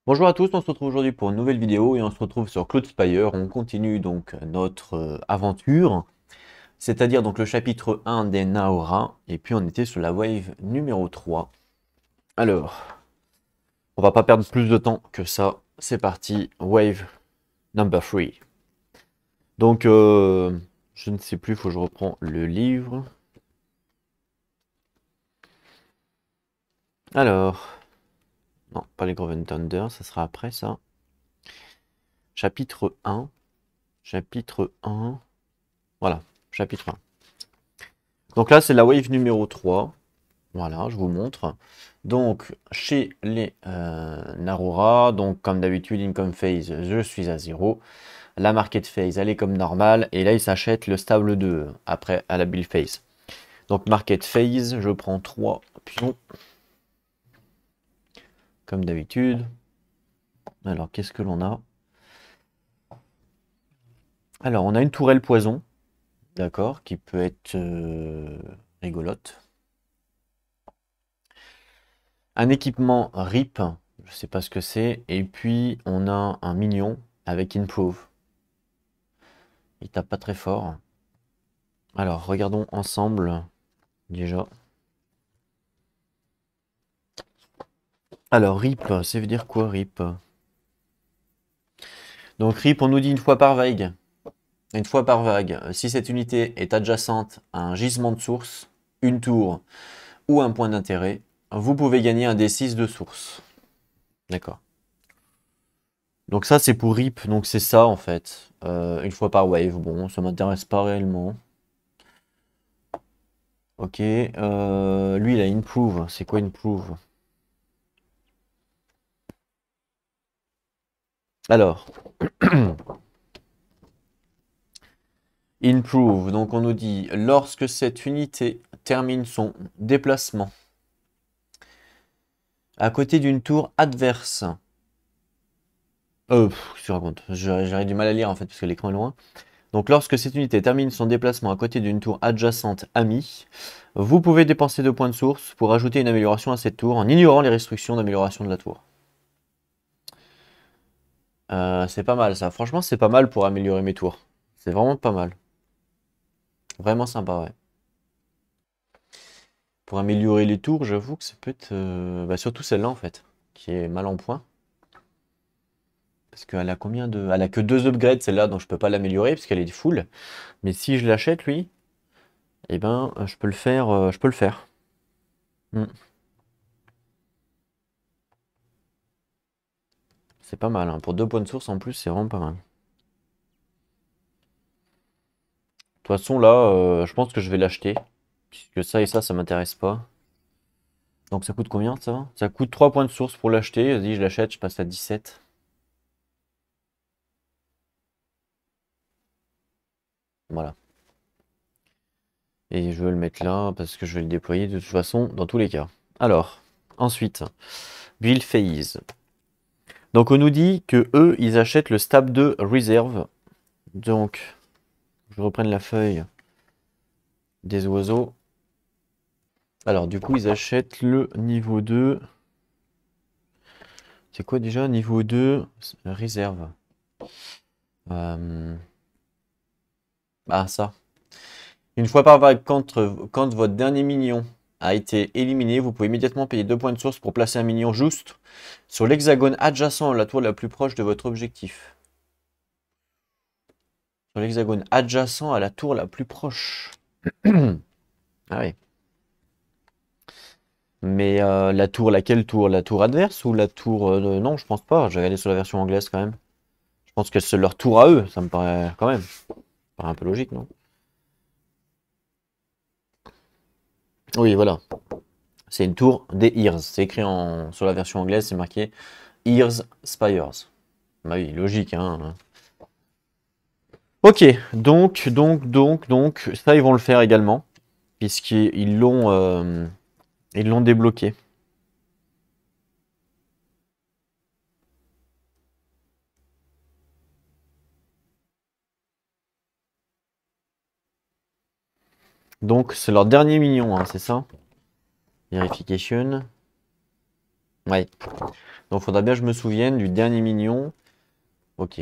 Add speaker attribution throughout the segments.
Speaker 1: Bonjour à tous, on se retrouve aujourd'hui pour une nouvelle vidéo et on se retrouve sur Cloud Spire. On continue donc notre aventure, c'est-à-dire donc le chapitre 1 des Naora, et puis on était sur la wave numéro 3. Alors, on va pas perdre plus de temps que ça, c'est parti, wave number 3. Donc, je ne sais plus, il faut que je reprends le livre. Alors, non, pas les Groven Thunder, ça sera après ça. Chapitre 1, chapitre 1, voilà, chapitre 1. Donc là, c'est la wave numéro 3. Voilà, je vous montre. Donc, chez les Narora, donc comme d'habitude, income phase, je suis à 0. La market phase, elle est comme normale. Et là, il s'achète le stable 2 après à la build phase. Donc, market phase, je prends 3 pions. Comme d'habitude. Alors, qu'est-ce que l'on a? Alors, on a une tourelle poison. D'accord, qui peut être rigolote. Un équipement RIP, je sais pas ce que c'est. Et puis, on a un minion avec Improve. Il tape pas très fort. Alors, regardons ensemble, déjà. Alors, RIP, ça veut dire quoi, RIP? Donc, RIP, on nous dit une fois par vague. Une fois par vague, si cette unité est adjacente à un gisement de source, une tour ou un point d'intérêt, vous pouvez gagner un D6 de source. D'accord. Donc ça, c'est pour RIP, donc c'est ça, en fait. Une fois par wave, bon, ça m'intéresse pas réellement. Ok, lui, il a Improve. C'est quoi Improve? Alors, Improve, donc on nous dit lorsque cette unité termine son déplacement à côté d'une tour adverse. Qu'est-ce que tu racontes? J'aurais du mal à lire en fait parce que l'écran est loin. Donc lorsque cette unité termine son déplacement à côté d'une tour adjacente amie, vous pouvez dépenser 2 points de source pour ajouter une amélioration à cette tour en ignorant les restrictions d'amélioration de la tour. C'est pas mal ça. Franchement, c'est pas mal pour améliorer mes tours. C'est vraiment pas mal. Vraiment sympa, ouais. Pour améliorer les tours, j'avoue que ça peut être... surtout celle-là, en fait, qui est mal en point. Parce qu'elle a combien de... Elle a que 2 upgrades, celle-là, donc je peux pas l'améliorer, parce qu'elle est full. Mais si je l'achète, lui, eh ben, je peux le faire. Je peux le faire. Hmm. C'est pas mal, hein. Pour 2 points de source, en plus, c'est vraiment pas mal. De toute façon, là, je pense que je vais l'acheter. Puisque ça et ça m'intéresse pas. Donc ça coûte combien, ça? Ça coûte 3 points de source pour l'acheter. Vas-y, je l'achète, je passe à 17. Voilà. Et je veux le mettre là parce que je vais le déployer de toute façon dans tous les cas. Alors, ensuite, build phase. Donc on nous dit que eux, ils achètent le stab 2 reserve. Donc, je reprenne la feuille des oiseaux. Alors du coup, ils achètent le niveau 2. C'est quoi déjà? Niveau 2 réserve. Ah ça. Une fois par vague, quand votre dernier minion a été éliminé, vous pouvez immédiatement payer 2 points de source pour placer un minion juste sur l'hexagone adjacent à la tour la plus proche de votre objectif. Sur l'hexagone adjacent à la tour la plus proche. Ah oui. Mais la tour, laquelle tour? La tour adverse ou la tour... non, je pense pas. J'ai regardé sur la version anglaise quand même. Je pense que c'est leur tour à eux. Ça me paraît quand même. Ça me paraît un peu logique, non? Oui, voilà. C'est une tour des Ears. C'est écrit sur la version anglaise, c'est marqué Ears Spires. Bah oui, logique, hein. Ok, donc, ça ils vont le faire également, ils l'ont débloqué. Donc c'est leur dernier minion, hein, c'est ça? Verification. Ouais. Donc faudra bien que je me souvienne du dernier mignon. Ok.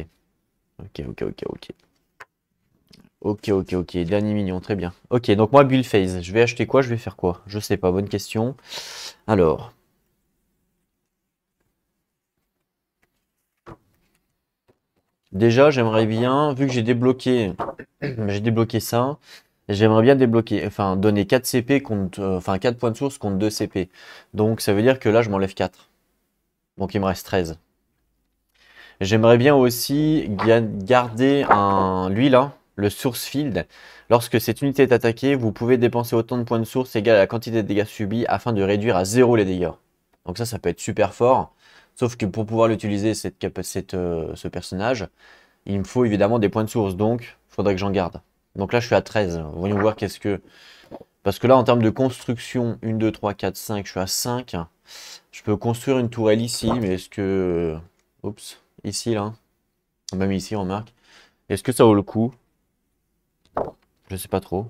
Speaker 1: Ok, ok, ok, ok. Ok, ok, ok. Dernier mignon, très bien. Ok, donc moi, build phase. Je vais acheter quoi? Je vais faire quoi? Je sais pas, bonne question. Alors. Déjà, j'aimerais bien, vu que j'ai débloqué ça, j'aimerais bien débloquer, enfin, donner 4 CP contre, enfin, 4 points de source contre 2 CP. Donc, ça veut dire que là, je m'enlève 4. Donc, il me reste 13. J'aimerais bien aussi garder lui là, le source field. Lorsque cette unité est attaquée, vous pouvez dépenser autant de points de source égal à la quantité de dégâts subis afin de réduire à 0 les dégâts. Donc ça peut être super fort. Sauf que pour pouvoir l'utiliser, ce personnage, il me faut évidemment des points de source. Donc, il faudrait que j'en garde. Donc là, je suis à 13. Voyons voir qu'est-ce que... Parce que là, en termes de construction, 1, 2, 3, 4, 5, je suis à 5. Je peux construire une tourelle ici, mais est-ce que... Oups, ici, là. Même ici, remarque. Est-ce que ça vaut le coup? Je sais pas trop.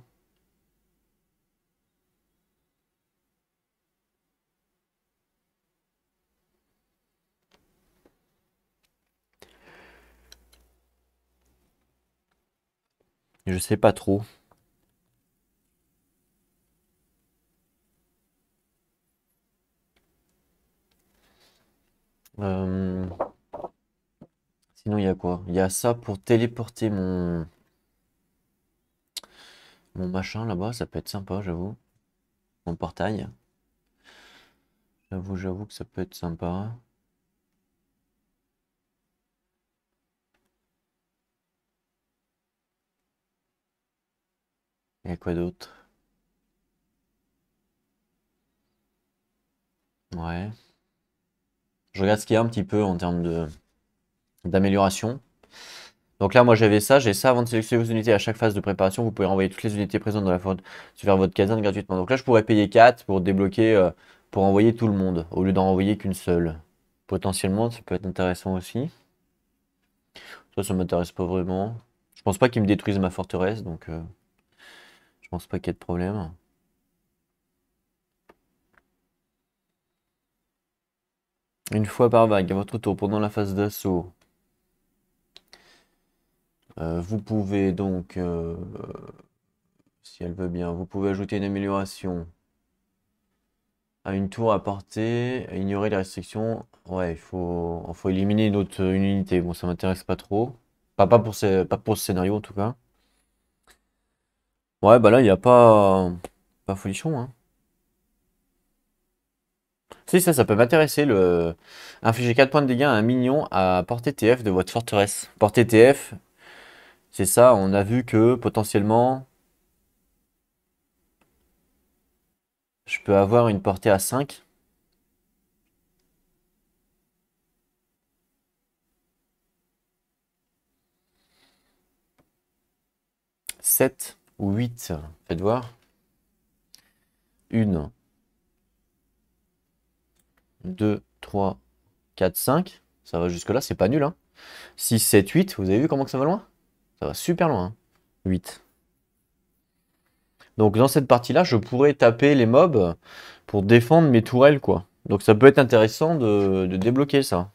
Speaker 1: Je sais pas trop. Euh, Sinon, il y a quoi? Il y a ça pour téléporter mon machin là-bas. Ça peut être sympa, j'avoue. Mon portail. J'avoue que ça peut être sympa. Il y a quoi d'autre? Ouais. Je regarde ce qu'il y a un petit peu en termes d'amélioration. Donc là, moi j'avais ça, j'ai ça avant de sélectionner vos unités à chaque phase de préparation. Vous pouvez renvoyer toutes les unités présentes dans la faute vers votre caserne gratuitement. Donc là, je pourrais payer 4 pour débloquer, pour envoyer tout le monde, au lieu d'en envoyer qu'une seule. Potentiellement, ça peut être intéressant aussi. Ça m'intéresse pas vraiment. Je pense pas qu'ils me détruisent ma forteresse, donc je pense pas qu'il y ait de problème. Une fois par vague, à votre tour, pendant la phase d'assaut, vous pouvez donc, si elle veut bien, vous pouvez ajouter une amélioration à une tour à portée, ignorer les restrictions. Ouais, il faut éliminer une unité. Bon, ça m'intéresse pas trop. Pas pour ce scénario en tout cas. Ouais, bah là, il n'y a pas folichon, hein. Si, ça peut m'intéresser. Infliger 4 points de dégâts à un minion à portée TF de votre forteresse. Portée TF, c'est ça, on a vu que potentiellement, je peux avoir une portée à 5. 7 ou 8. Faites voir. 1, 2, 3, 4, 5. Ça va jusque-là, c'est pas nul, hein. 6, 7, 8. Vous avez vu comment que ça va loin? Ça va super loin, hein. 8. Donc dans cette partie-là, je pourrais taper les mobs pour défendre mes tourelles, quoi. Donc ça peut être intéressant de débloquer ça.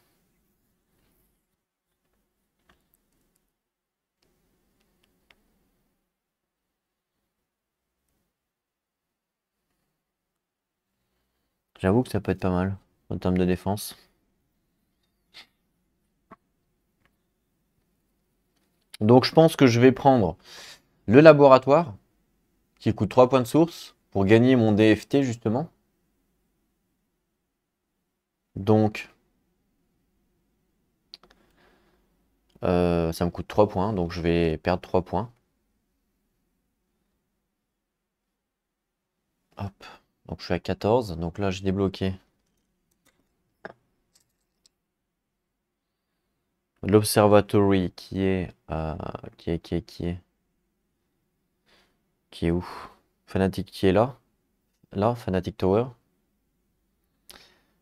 Speaker 1: J'avoue que ça peut être pas mal en termes de défense. Donc je pense que je vais prendre le laboratoire qui coûte 3 points de source pour gagner mon DFT justement. Donc ça me coûte 3 points, donc je vais perdre 3 points. Hop. Donc je suis à 14. Donc là j'ai débloqué l'Observatory qui est où? Fanatic qui est là. Là, Fanatic Tower.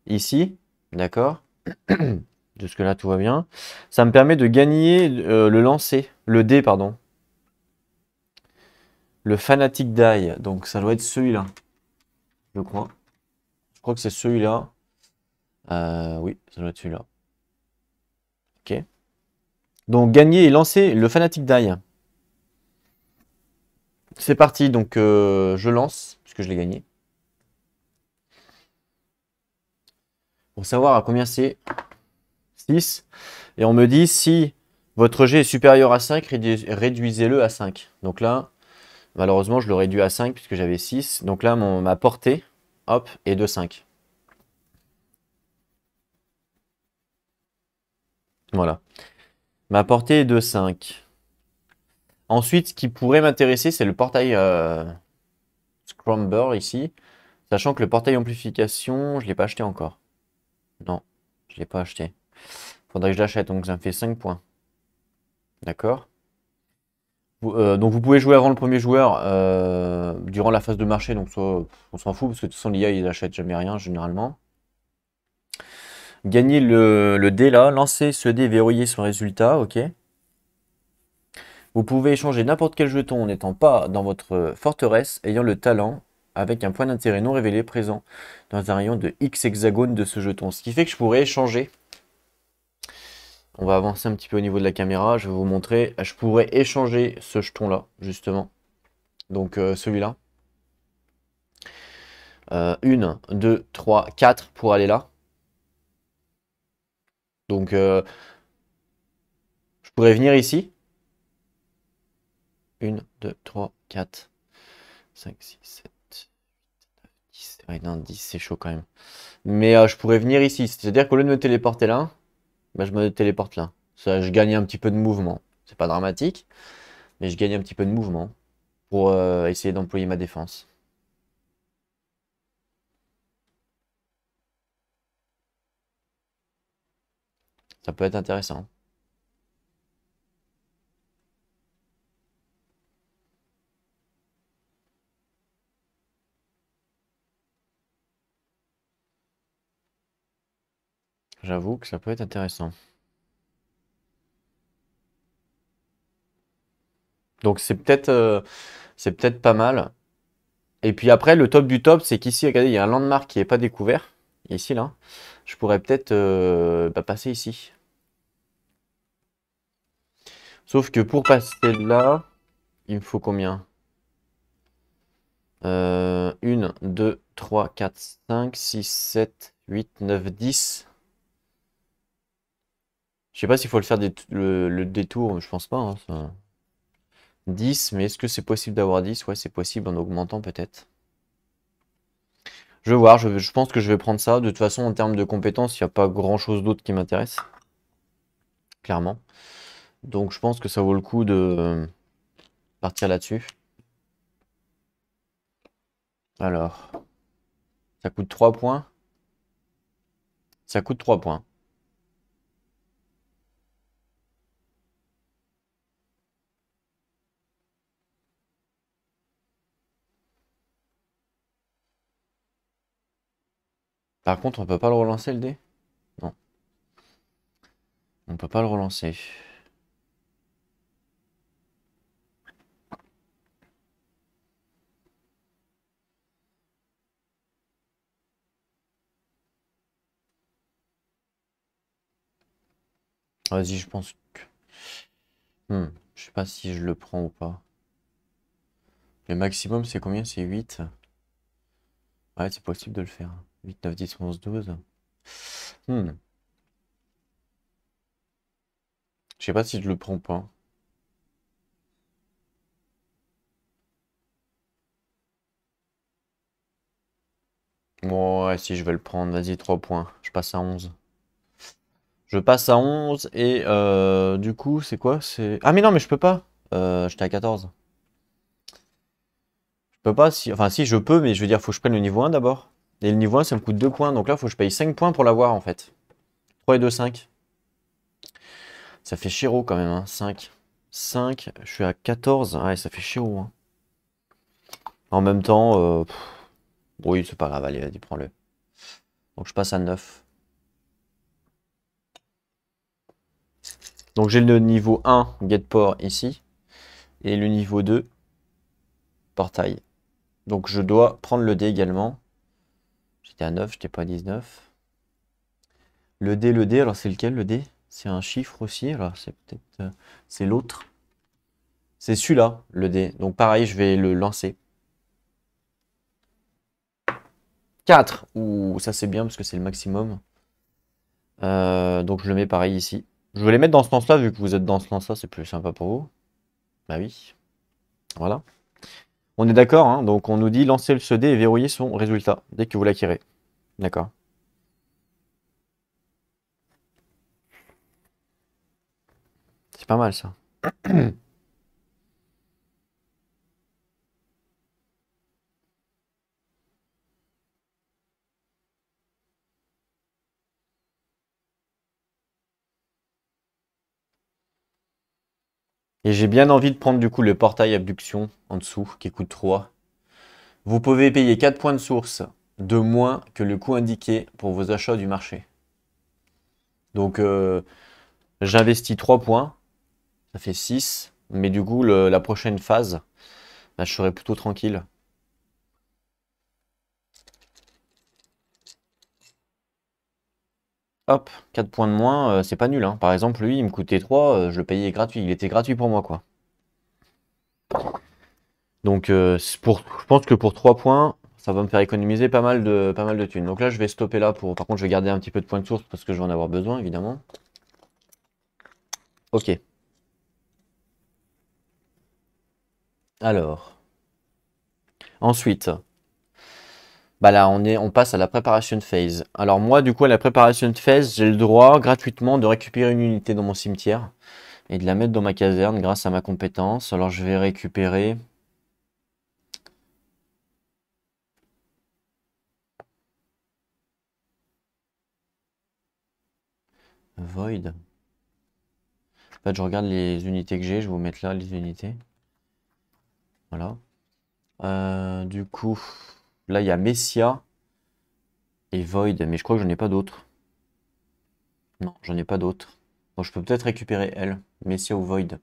Speaker 1: Ici, d'accord. Jusque-là, tout va bien. Ça me permet de gagner le lancer, le dé, pardon. Le Fanatic Die. Donc, ça doit être celui-là, je crois. Je crois que c'est celui-là. Oui, ça doit être celui-là. Ok. Donc, gagner et lancer le Fanatic Die. C'est parti, donc je lance, puisque je l'ai gagné. Pour savoir à combien c'est 6. Et on me dit si votre jet est supérieur à 5, réduisez-le à 5. Donc là, malheureusement, je le réduis à 5 puisque j'avais 6. Donc là, ma portée, hop, est de 5. Voilà. Ma portée est de 5. Ensuite, ce qui pourrait m'intéresser, c'est le portail Scrumber ici. Sachant que le portail amplification, je ne l'ai pas acheté encore. Non, je ne l'ai pas acheté. Faudrait que je l'achète, donc ça me fait 5 points. D'accord. Donc vous pouvez jouer avant le premier joueur durant la phase de marché, donc soit on s'en fout parce que de toute façon l'IA il achète jamais rien généralement. Gagner le dé là, lancer ce dé, verrouiller son résultat, ok. Vous pouvez échanger n'importe quel jeton n'étant pas dans votre forteresse, ayant le talent avec un point d'intérêt non révélé présent dans un rayon de X hexagones de ce jeton. Ce qui fait que je pourrais échanger. On va avancer un petit peu au niveau de la caméra, je vais vous montrer. Je pourrais échanger ce jeton là, justement. Donc celui-là. 1, 2, 3, 4 pour aller là. Donc je pourrais venir ici. 1, 2, 3, 4, 5, 6, 7, 10. Ouais, non, 10 c'est chaud quand même. Mais je pourrais venir ici. C'est-à-dire qu'au lieu de me téléporter là, bah, je me téléporte là. Ça, je gagne un petit peu de mouvement. C'est pas dramatique, mais je gagne un petit peu de mouvement pour essayer d'employer ma défense. Ça peut être intéressant. J'avoue que ça peut être intéressant. Donc c'est peut-être pas mal. Et puis après, le top du top, c'est qu'ici, regardez, il y a un landmark qui n'est pas découvert. Ici, là. Je pourrais peut-être passer ici. Sauf que pour passer là, il me faut combien? 1, 2, 3, 4, 5, 6, 7, 8, 9, 10. Je sais pas s'il faut le faire le détour, je pense pas, hein, ça. 10, mais est-ce que c'est possible d'avoir 10? Ouais, c'est possible en augmentant peut-être. Je vais voir, je pense que je vais prendre ça. De toute façon, en termes de compétences, il n'y a pas grand-chose d'autre qui m'intéresse. Clairement. Donc je pense que ça vaut le coup de partir là-dessus. Alors, ça coûte 3 points. Ça coûte 3 points. Par contre, on peut pas le relancer le dé? Non, on peut pas le relancer. Vas-y, je pense que... je sais pas si je le prends ou pas. Le maximum, c'est combien? C'est 8. Ouais, c'est possible de le faire. 8, 9, 10, 11, 12. Hmm. Je sais pas si je le prends ou pas. Bon, ouais, si je vais le prendre, vas-y, 3 points. Je passe à 11. Je passe à 11 et du coup, c'est quoi? Ah mais non, mais je peux pas. J'étais à 14. Je peux pas, si... Enfin si, je peux, mais je veux dire, faut que je prenne le niveau 1 d'abord. Et le niveau 1, ça me coûte 2 points, donc là, faut que je paye 5 points pour l'avoir, en fait. 3 et 2, 5. Ça fait chéro quand même, hein. 5. 5, je suis à 14. Ouais, ça fait chéro, hein. En même temps, oui, c'est pas grave, allez, vas-y, prends-le. Donc je passe à 9. Donc j'ai le niveau 1, get port, ici. Et le niveau 2, portail. Donc je dois prendre le dé également. J'étais à 9, j'étais pas à 19. Le D, alors c'est lequel le D? C'est un chiffre aussi, alors c'est peut-être... c'est l'autre. C'est celui-là, le D. Donc pareil, je vais le lancer. 4. Ouh, ça c'est bien parce que c'est le maximum. Donc je le mets pareil ici. Je vais les mettre dans ce sens-là, vu que vous êtes dans ce sens-là, c'est plus sympa pour vous. Bah oui. Voilà. On est d'accord, hein, donc on nous dit lancer ce dé et verrouiller son résultat dès que vous l'acquérez. D'accord. C'est pas mal ça. Et j'ai bien envie de prendre du coup le portail abduction en dessous qui coûte 3. Vous pouvez payer 4 points de source de moins que le coût indiqué pour vos achats du marché. Donc j'investis 3 points, ça fait 6. Mais du coup la prochaine phase, là, je serai plutôt tranquille. Hop, 4 points de moins, c'est pas nul, hein. Par exemple, lui, il me coûtait 3, je le payais gratuit. Il était gratuit pour moi, quoi. Donc, je pense que pour 3 points, ça va me faire économiser pas mal de thunes. Donc là, je vais stopper là. Par contre, je vais garder un petit peu de points de source parce que je vais en avoir besoin, évidemment. Ok. Alors. Ensuite. Bah là, on passe à la préparation phase. Alors moi, du coup, à la préparation phase, j'ai le droit gratuitement de récupérer une unité dans mon cimetière et de la mettre dans ma caserne grâce à ma compétence. Alors je vais récupérer... Void. En fait, je regarde les unités que j'ai, je vais vous mettre là les unités. Voilà. Du coup, là, il y a Messia et Void, mais je crois que j'en ai pas d'autres. Non, j'en ai pas d'autres. Donc je peux peut-être récupérer elle, Messia ou Void.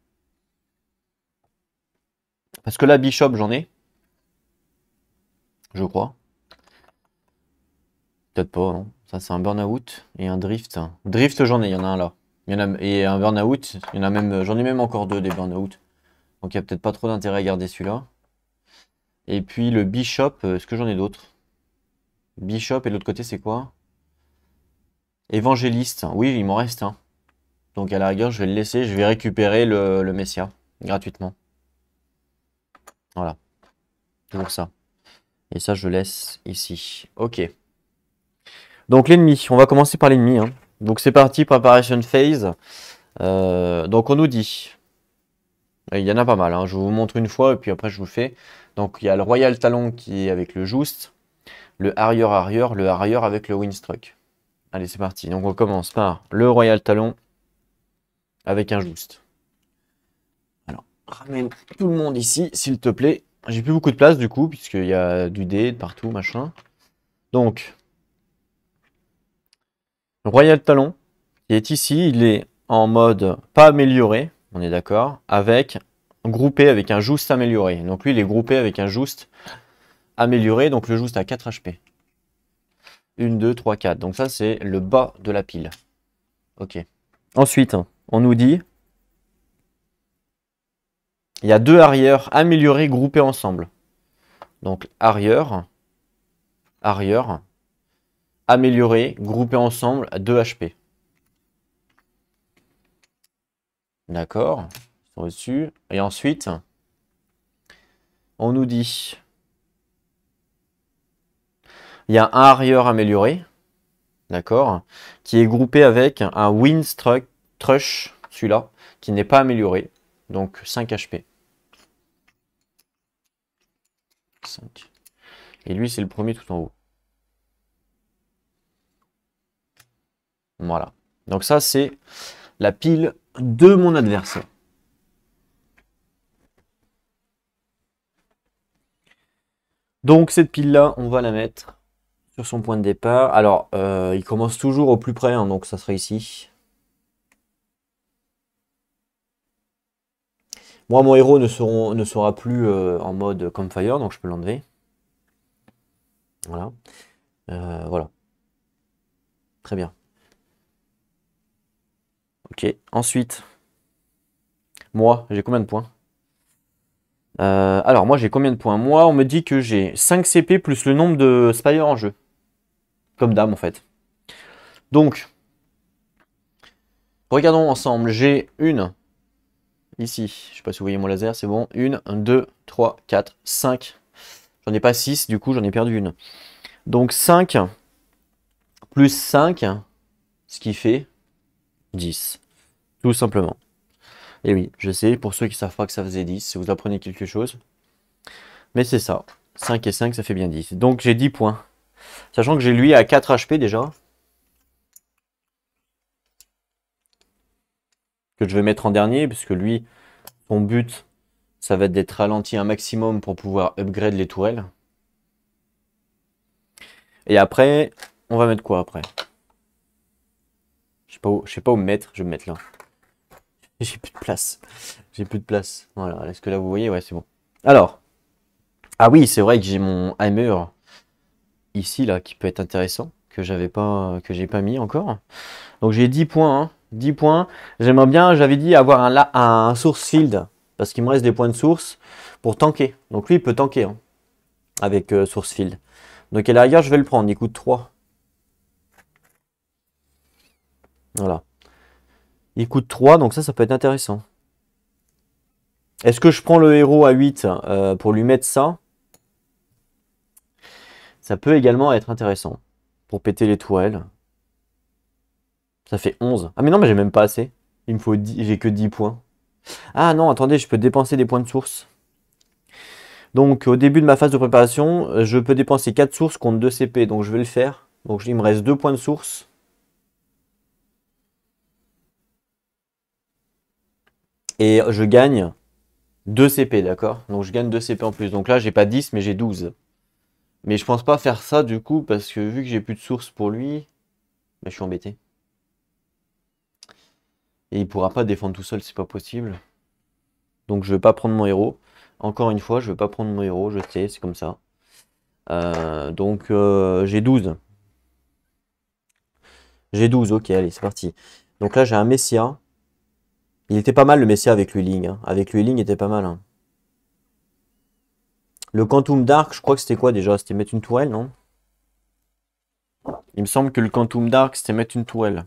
Speaker 1: Parce que là, Bishop, j'en ai. Je crois. Peut-être pas, non. Ça, c'est un Burnout et un Drift. Drift, j'en ai, il y en a un là. Il y en a, et un Burnout, il y en a même, j'en ai même encore deux des Burnout. Donc il n'y a peut-être pas trop d'intérêt à garder celui-là. Et puis le Bishop, est-ce que j'en ai d'autres? Bishop et l'autre côté, c'est quoi? Évangéliste. Oui, il m'en reste un. Donc à la rigueur, je vais le laisser. Je vais récupérer le Messia gratuitement. Voilà. Toujours ça. Et ça, je laisse ici. Ok. Donc l'ennemi. On va commencer par l'ennemi, hein. Donc c'est parti, preparation phase. Donc on nous dit. Il y en a pas mal, hein. Je vous montre une fois et puis après je vous fais. Donc il y a le Royal Talon qui est avec le Just. Le Harrier, le Harrier avec le Windstruck. Allez, c'est parti. Donc on commence par le Royal Talon avec un Just. Alors, ramène tout le monde ici, s'il te plaît. J'ai plus beaucoup de place du coup, puisqu'il y a du dé de partout, machin. Donc, le Royal Talon, qui est ici, il est en mode pas amélioré, on est d'accord, avec groupé avec un Just amélioré. Donc lui, il est groupé avec un Just amélioré, donc le Just a 4 HP. 1, 2, 3, 4. Donc ça, c'est le bas de la pile. Ok. Ensuite, on nous dit, il y a deux arrières améliorés groupés ensemble. Donc arrière, arrière, amélioré, groupé ensemble à 2 HP. D'accord, ils sont reçus. Et ensuite, on nous dit, il y a un arrière amélioré, d'accord, qui est groupé avec un Windstruck, Trush, celui-là, qui n'est pas amélioré, donc 5 HP. 5. Et lui, c'est le premier tout en haut. Voilà. Donc ça, c'est la pile de mon adversaire. Donc cette pile-là, on va la mettre sur son point de départ. Alors, il commence toujours au plus près, hein, donc ça sera ici. Moi, mon héros ne sera plus en mode campfire, donc je peux l'enlever. Voilà. Voilà. Très bien. Ok, ensuite, moi, j'ai combien de points? Alors, moi, j'ai combien de points? Moi, on me dit que j'ai 5 CP plus le nombre de Spire en jeu. Comme dame, en fait. Donc, regardons ensemble. J'ai une, ici. Je sais pas si vous voyez mon laser, c'est bon. Une, 2, 3, 4, 5. J'en ai pas 6, du coup, j'en ai perdu une. Donc, 5 plus 5, ce qui fait 10. Tout simplement. Et oui, je sais, pour ceux qui ne savent pas que ça faisait 10, si vous apprenez quelque chose. Mais c'est ça. 5 et 5, ça fait bien 10. Donc j'ai 10 points. Sachant que j'ai lui à 4 HP déjà. Que je vais mettre en dernier, puisque lui, son but, ça va être d'être ralenti un maximum pour pouvoir upgrade les tourelles. Et après, on va mettre quoi après? Je sais pas où me mettre, je vais me mettre là. J'ai plus de place. J'ai plus de place. Voilà, est-ce que là vous voyez? Ouais, c'est bon. Alors, ah oui, c'est vrai que j'ai mon hammer ici là qui peut être intéressant, que j'ai pas mis encore. Donc j'ai 10 points, hein. 10 points. J'aimerais bien, j'avais dit, avoir un source field, parce qu'il me reste des points de source pour tanker. Donc lui, il peut tanker hein, avec source field. Donc à la rigueur, je vais le prendre, il coûte 3. Voilà. Il coûte 3, donc ça peut être intéressant. Est-ce que je prends le héros à 8 pour lui mettre ça? Ça peut également être intéressant. Pour péter les tourelles. Ça fait 11. Ah mais non, mais j'ai même pas assez. Il me faut 10, j'ai que 10 points. Ah non, attendez, je peux dépenser des points de source. Donc au début de ma phase de préparation, je peux dépenser 4 sources contre 2 CP, donc je vais le faire. Donc il me reste 2 points de source. Et je gagne 2 CP, d'accord? Donc je gagne 2 CP en plus. Donc là, j'ai pas 10, mais j'ai 12. Mais je pense pas faire ça du coup, parce que vu que j'ai plus de source pour lui, bah, je suis embêté. Et il pourra pas défendre tout seul, c'est pas possible. Donc je vais pas prendre mon héros. Encore une fois, je vais pas prendre mon héros, je sais, c'est comme ça. Donc j'ai 12. J'ai 12, ok, allez, c'est parti. Donc là, j'ai un Messia. Il était pas mal le Messia avec Luling. Hein. Avec Luling, il était pas mal. Hein. Le Quantum Dark, je crois que c'était quoi déjà? C'était mettre une tourelle, non? Il me semble que le Quantum Dark, c'était mettre une tourelle.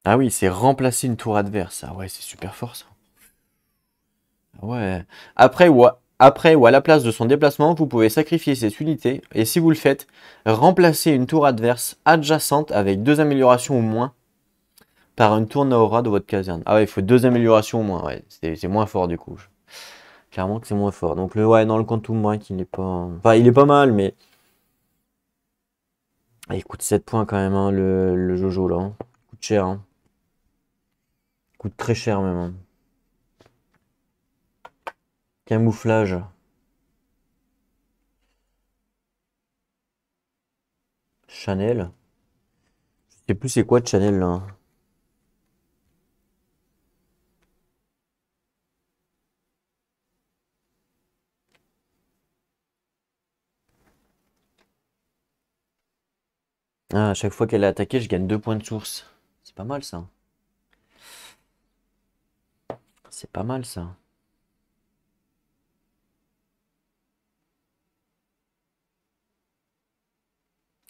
Speaker 1: Ah oui, c'est remplacer une tour adverse. Ah ouais, c'est super fort ça. Ah ouais. Après ou à la place de son déplacement, vous pouvez sacrifier cette unité. Et si vous le faites, remplacer une tour adverse adjacente avec 2 améliorations au moins par une tour Naora de votre caserne. Ah ouais, il faut 2 améliorations au moins. Ouais, c'est moins fort du coup. Clairement que c'est moins fort. Donc ouais, dans le Quantum Break, il est pas... Enfin, il est pas mal, mais... Ah, il coûte 7 points quand même, hein, le Jojo, là. Hein. Il coûte cher, hein. Il coûte très cher, même. Hein. Camouflage. Chanel. Je sais plus c'est quoi de Chanel, là. Hein. Ah, à chaque fois qu'elle est attaquée, je gagne 2 points de source. C'est pas mal, ça. C'est pas mal, ça.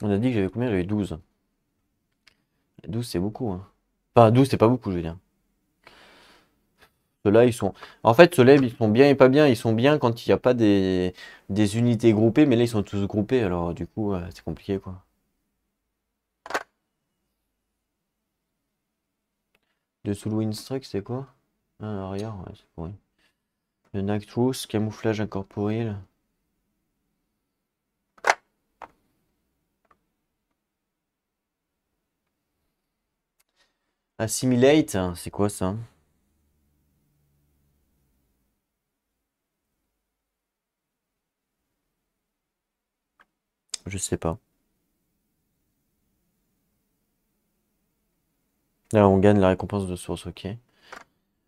Speaker 1: On a dit que j'avais combien? J'avais 12. 12, c'est beaucoup, hein. Enfin, 12, c'est pas beaucoup, je veux dire. Ceux-là, ils sont... En fait, ceux-là, ils sont bien et pas bien. Ils sont bien quand il n'y a pas des unités groupées, mais là, ils sont tous groupés. Alors, du coup, c'est compliqué, quoi. De sous Windstruck, c'est quoi? Ah, arrière, ouais, c'est pourri. Le Nactrous, camouflage incorporel. Assimilate, c'est quoi ça? Je sais pas. Là, on gagne la récompense de source, ok.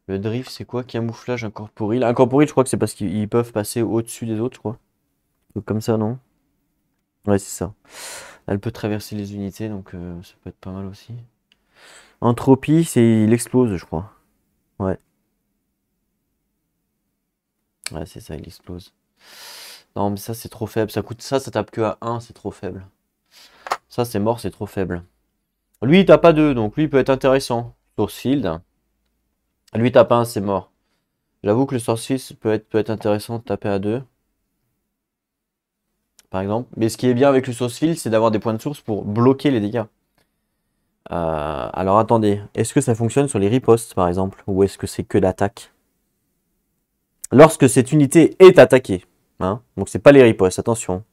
Speaker 1: Le drift, c'est quoi? Camouflage incorporil. Incorporil, je crois que c'est parce qu'ils peuvent passer au-dessus des autres, quoi. Donc, comme ça, non? Ouais, c'est ça. Elle peut traverser les unités, donc ça peut être pas mal aussi. Entropie, c'est il explose, je crois. Ouais. Ouais, c'est ça, il explose. Non, mais ça, c'est trop faible. Ça coûte ça tape que à 1, c'est trop faible. Ça, c'est mort, c'est trop faible. Lui, il tape à 2, donc lui, il peut être intéressant. Sourcefield. Lui, il tape à 1, c'est mort. J'avoue que le Sourcefield peut être intéressant de taper à 2, par exemple. Mais ce qui est bien avec le Sourcefield, c'est d'avoir des points de source pour bloquer les dégâts. Alors attendez, est-ce que ça fonctionne sur les ripostes, par exemple? Ou est-ce que c'est que l'attaque? Lorsque cette unité est attaquée. Hein, donc c'est pas les ripostes, attention.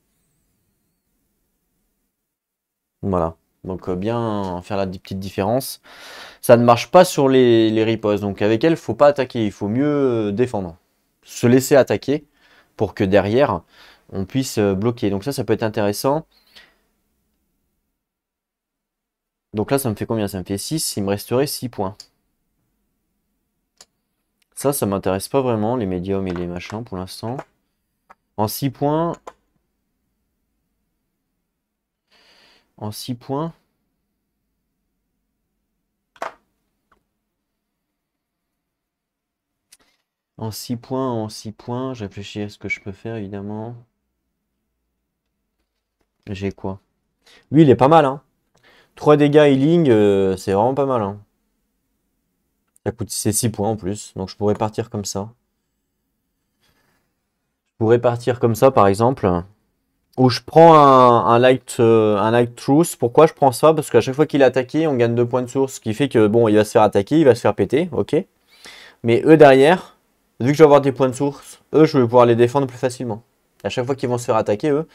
Speaker 1: Voilà. Donc bien faire la petite différence. Ça ne marche pas sur les ripostes. Donc avec elle, il faut pas attaquer. Il faut mieux défendre. Se laisser attaquer pour que derrière, on puisse bloquer. Donc ça peut être intéressant. Donc là, ça me fait combien? Ça me fait 6. Il me resterait 6 points. Ça m'intéresse pas vraiment, les médiums et les machins pour l'instant. En 6 points. En 6 points. En 6 points, je réfléchis à ce que je peux faire évidemment. J'ai quoi? Lui, il est pas mal, hein. 3 dégâts healing, c'est vraiment pas mal, hein. Ça coûte c'est 6 points en plus, donc je pourrais partir comme ça. Je pourrais partir comme ça par exemple. Ou je prends un light truth. Pourquoi je prends ça? Parce qu'à chaque fois qu'il est attaqué, on gagne 2 points de source. Ce qui fait que bon, il va se faire attaquer, il va se faire péter, ok. Mais eux derrière, vu que je vais avoir des points de source, eux je vais pouvoir les défendre plus facilement. À chaque fois qu'ils vont se faire attaquer, eux,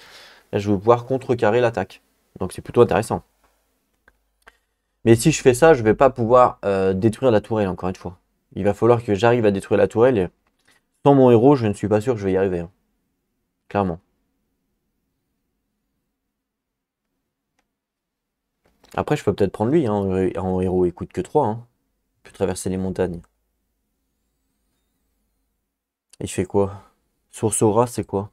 Speaker 1: je vais pouvoir contrecarrer l'attaque. Donc c'est plutôt intéressant. Mais si je fais ça, je vais pas pouvoir détruire la tourelle encore une fois. Il va falloir que j'arrive à détruire la tourelle et sans mon héros, je ne suis pas sûr que je vais y arriver, hein. Clairement. Après, je peux peut-être prendre lui, hein, en héros, il coûte que 3, hein. Il peut traverser les montagnes. Il fait quoi? Source aura, c'est quoi?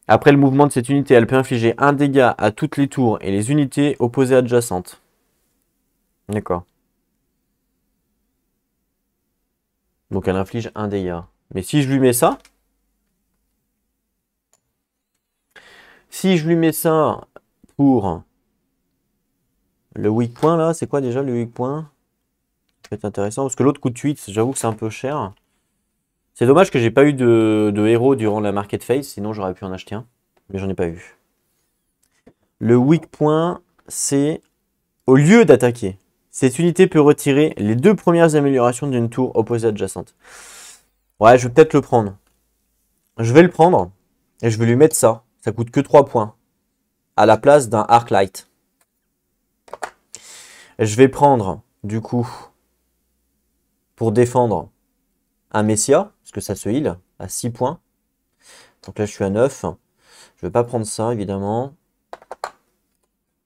Speaker 1: Après le mouvement de cette unité, elle peut infliger un dégât à toutes les tours et les unités opposées adjacentes. D'accord. Donc elle inflige un dégât. Mais si je lui mets ça, si je lui mets ça pour le weak point là, c'est quoi déjà le weak point? Ça peut être intéressant parce que l'autre coûte 8, j'avoue que c'est un peu cher. C'est dommage que j'ai pas eu de héros durant la market phase, sinon j'aurais pu en acheter un. Mais j'en ai pas eu. Le weak point, c'est au lieu d'attaquer. Cette unité peut retirer les 2 premières améliorations d'une tour opposée adjacente. Ouais, je vais peut-être le prendre. Je vais le prendre et je vais lui mettre ça. Ça coûte que 3 points. À la place d'un Arc Light. Je vais prendre, du coup, pour défendre, un Messia, parce que ça se heal à 6 points. Donc là, je suis à 9. Je vais pas prendre ça, évidemment.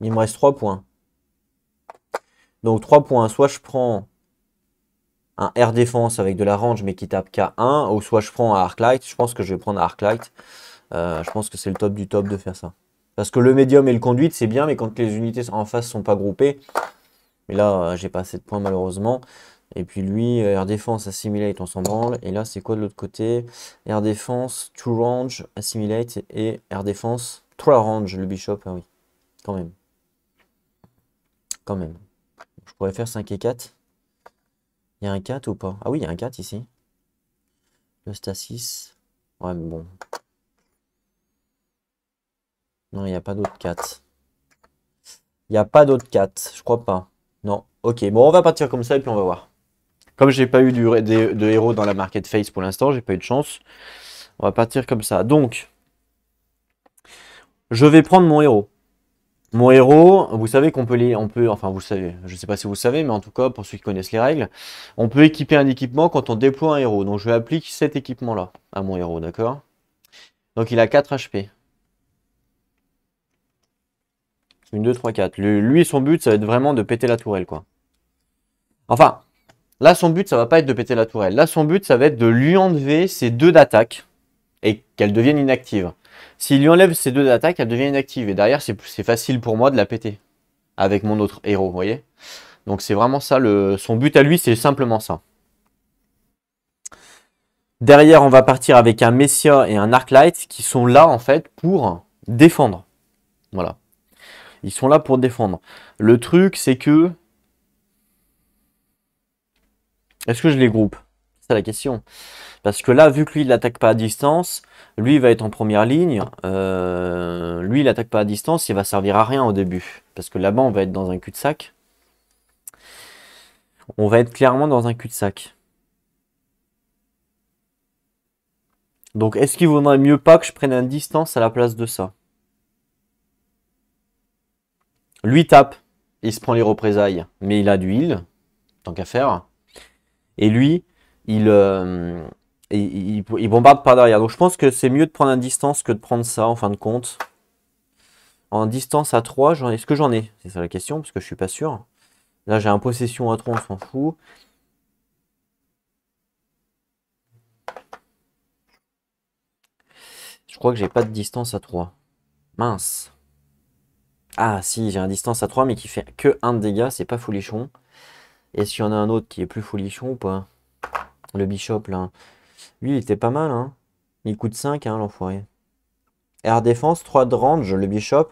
Speaker 1: Il me reste 3 points. Donc 3 points. Soit je prends un Air Défense avec de la range, mais qui tape K1, ou soit je prends un Arc Light. Je pense que je vais prendre un Arc Light. Je pense que c'est le top du top de faire ça. Parce que le médium et le conduite, c'est bien, mais quand les unités en face sont pas groupées, mais là, j'ai pas assez de points malheureusement. Et puis lui, Air Défense, Assimilate, on s'en branle. Et là, c'est quoi de l'autre côté? Air Défense, True Range, Assimilate et Air Défense, 3 Range, le Bishop, ah oui, quand même. Quand même. Je pourrais faire 5 et 4. Il y a un 4 ou pas? Ah oui, il y a un 4 ici. Le Stasis. Ouais, mais bon. Non, il n'y a pas d'autre 4. Il n'y a pas d'autre 4, je crois pas. Non. Ok, bon, on va partir comme ça et puis on va voir. Comme j'ai pas eu de héros dans la market phase pour l'instant, j'ai pas eu de chance. On va partir comme ça. Donc, je vais prendre mon héros. Mon héros, vous savez qu'on peut enfin vous savez, je sais pas si vous savez, mais en tout cas, pour ceux qui connaissent les règles, on peut équiper un équipement quand on déploie un héros. Donc je vais appliquer cet équipement-là à mon héros, d'accord? Donc il a 4 HP. 1, 2, 3, 4. Lui, son but, ça va être vraiment de péter la tourelle, quoi. Enfin, Là, son but, ça va pas être de péter la tourelle. Là, son but, ça va être de lui enlever ses 2 d'attaque et qu'elle devienne inactive. S'il lui enlève ses 2 d'attaque, elle devient inactive. Et derrière, c'est facile pour moi de la péter avec mon autre héros, vous voyez. Donc c'est vraiment ça, son but à lui, c'est simplement ça. Derrière, on va partir avec un Messia et un Arclight qui sont là, en fait, pour défendre. Voilà. Ils sont là pour défendre. Le truc, c'est que... Est-ce que je les groupe? C'est la question. Parce que là, vu que lui, il n'attaque pas à distance, lui, il va être en première ligne. Lui, il n'attaque pas à distance, il va servir à rien au début. Parce que là-bas, on va être dans un cul-de-sac. On va être clairement dans un cul-de-sac. Donc, est-ce qu'il vaudrait mieux pas que je prenne une distance à la place de ça? Lui tape, il se prend les représailles, mais il a du heal, tant qu'à faire. Et lui, il bombarde par derrière. Donc je pense que c'est mieux de prendre une distance que de prendre ça, en fin de compte. En distance à 3, est-ce que j'en ai? C'est ça la question, parce que je suis pas sûr. Là, j'ai un possession à 3, on s'en fout. Je crois que j'ai pas de distance à 3. Mince. Ah si, j'ai un distance à 3, mais qui fait que 1 de dégâts, c'est pas folichon. Est-ce qu'il y en a un autre qui est plus folichon ou pas? Le bishop, là. Lui, il était pas mal, hein. Il coûte 5, hein, l'enfoiré. Air défense, 3 de range, le bishop.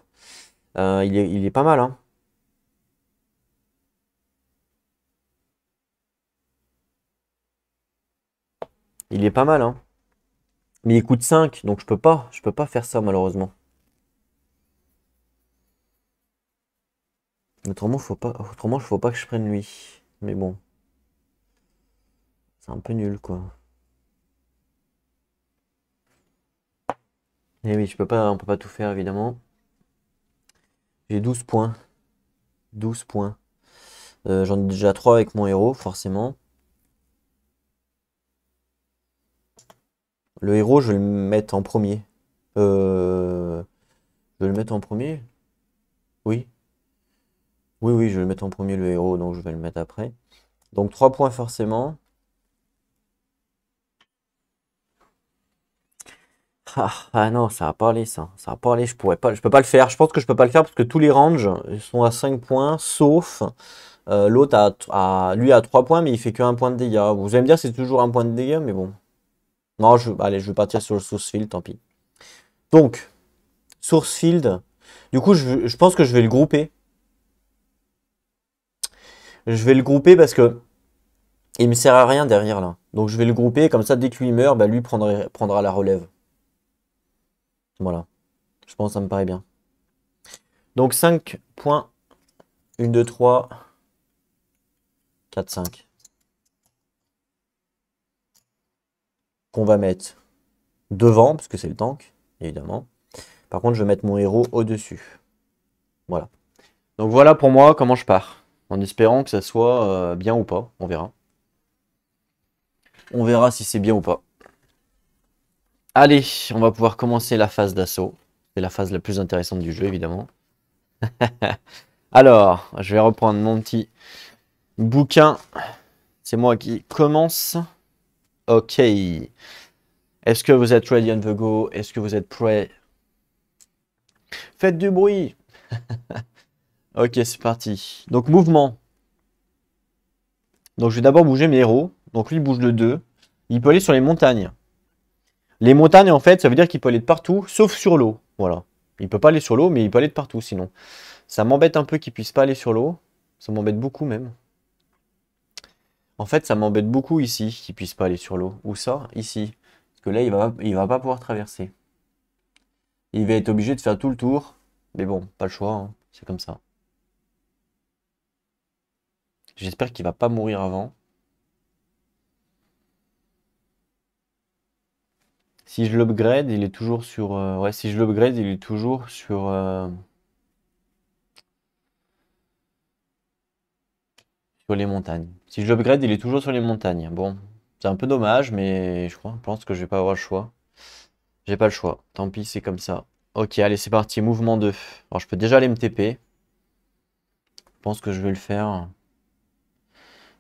Speaker 1: Il est pas mal, hein. Il est pas mal, hein. Mais il coûte 5, donc je peux pas faire ça, malheureusement. Autrement, faut pas que je prenne lui. Mais bon, c'est un peu nul, quoi. Et oui, on peut pas tout faire, évidemment. J'ai 12 points. 12 points. J'en ai déjà 3 avec mon héros, forcément. Le héros, je vais le mettre en premier. Je vais le mettre en premier? Oui. Oui, oui, je vais le mettre en premier, le héros, donc je vais le mettre après. Donc 3 points forcément. Ah non, ça va pas aller ça. Ça va pas aller, je peux pas le faire. Je pense que je peux pas le faire parce que tous les ranges sont à 5 points, sauf l'autre lui a 3 points, mais il fait que 1 point de dégâts. Vous allez me dire c'est toujours 1 point de dégâts, mais bon. Non, allez, je vais partir sur le source field, tant pis. Donc, source field. Du coup, je pense que je vais le grouper. Je vais le grouper parce que il me sert à rien derrière là. Donc je vais le grouper, comme ça dès que lui meurt, bah, lui prendra la relève. Voilà. Je pense que ça me paraît bien. Donc 5 points. 1, 2, 3, 4, 5. Qu'on va mettre devant, parce que c'est le tank, évidemment. Par contre, je vais mettre mon héros au-dessus. Voilà. Donc voilà pour moi comment je pars. En espérant que ça soit bien ou pas. On verra. On verra si c'est bien ou pas. Allez, on va pouvoir commencer la phase d'assaut. C'est la phase la plus intéressante du jeu, évidemment. Alors, je vais reprendre mon petit bouquin. C'est moi qui commence. Ok. Est-ce que vous êtes ready on the go? Est-ce que vous êtes prêts? Faites du bruit. Ok, c'est parti. Donc, mouvement. Donc, je vais d'abord bouger mes héros. Donc, lui, il bouge de 2. Il peut aller sur les montagnes. Les montagnes, en fait, ça veut dire qu'il peut aller de partout, sauf sur l'eau. Voilà. Il peut pas aller sur l'eau, mais il peut aller de partout, sinon. Ça m'embête un peu qu'il puisse pas aller sur l'eau. Ça m'embête beaucoup, même. En fait, ça m'embête beaucoup ici qu'il puisse pas aller sur l'eau. Où ça? Ici. Parce que là, il va pas pouvoir traverser. Il va être obligé de faire tout le tour. Mais bon, pas le choix, hein. C'est comme ça. J'espère qu'il va pas mourir avant. Si je l'upgrade, il est toujours sur... Ouais, si je l'upgrade, il est toujours sur les montagnes. Si je l'upgrade, il est toujours sur les montagnes. Bon, c'est un peu dommage, mais je pense que je vais pas avoir le choix. J'ai pas le choix. Tant pis, c'est comme ça. Ok, allez, c'est parti. Mouvement 2. Alors, je peux déjà aller me TP. Je pense que je vais le faire.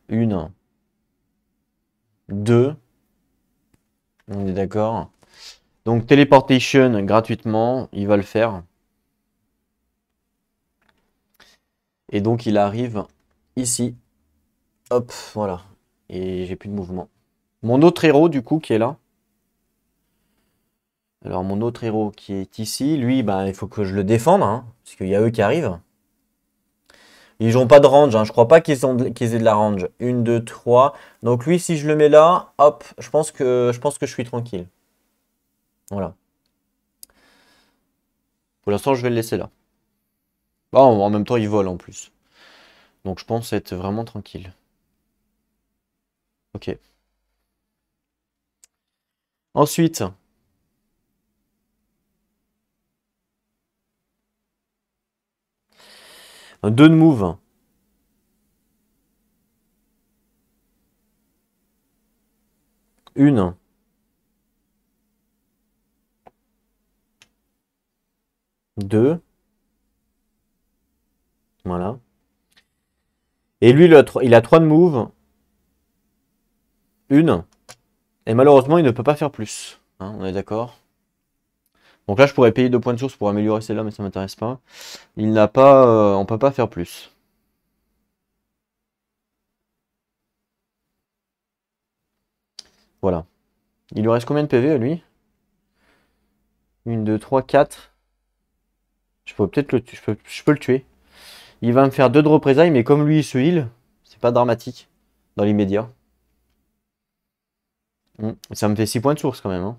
Speaker 1: Une. 2. On est d'accord. Donc, téléportation gratuitement, il va le faire. Et donc, il arrive ici. Hop, voilà. Et j'ai plus de mouvement. Mon autre héros, du coup, qui est là. Alors, mon autre héros qui est ici, lui, bah, il faut que je le défende, hein, parce qu'il y a eux qui arrivent. Ils n'ont pas de range, hein. Je crois pas qu'ils aient de la range. 1, 2, 3. Donc lui, si je le mets là, hop, je pense que je suis tranquille. Voilà. Pour l'instant, je vais le laisser là. Bon, en même temps, il vole en plus. Donc je pense être vraiment tranquille. Ok. Ensuite, un 2 de move. Une. Deux. Voilà. Et lui, il a 3 de move. Une. Et malheureusement, il ne peut pas faire plus. Hein, on est d'accord. Donc là, je pourrais payer 2 points de source pour améliorer celle-là, mais ça m'intéresse pas. Il n'a pas, on peut pas faire plus. Voilà. Il lui reste combien de PV à lui? 1, 2, 3, 4. Je peux peut-être je peux le tuer. Il va me faire 2 de représailles, mais comme lui il se heal, c'est pas dramatique dans l'immédiat. Ça me fait 6 points de source quand même, hein.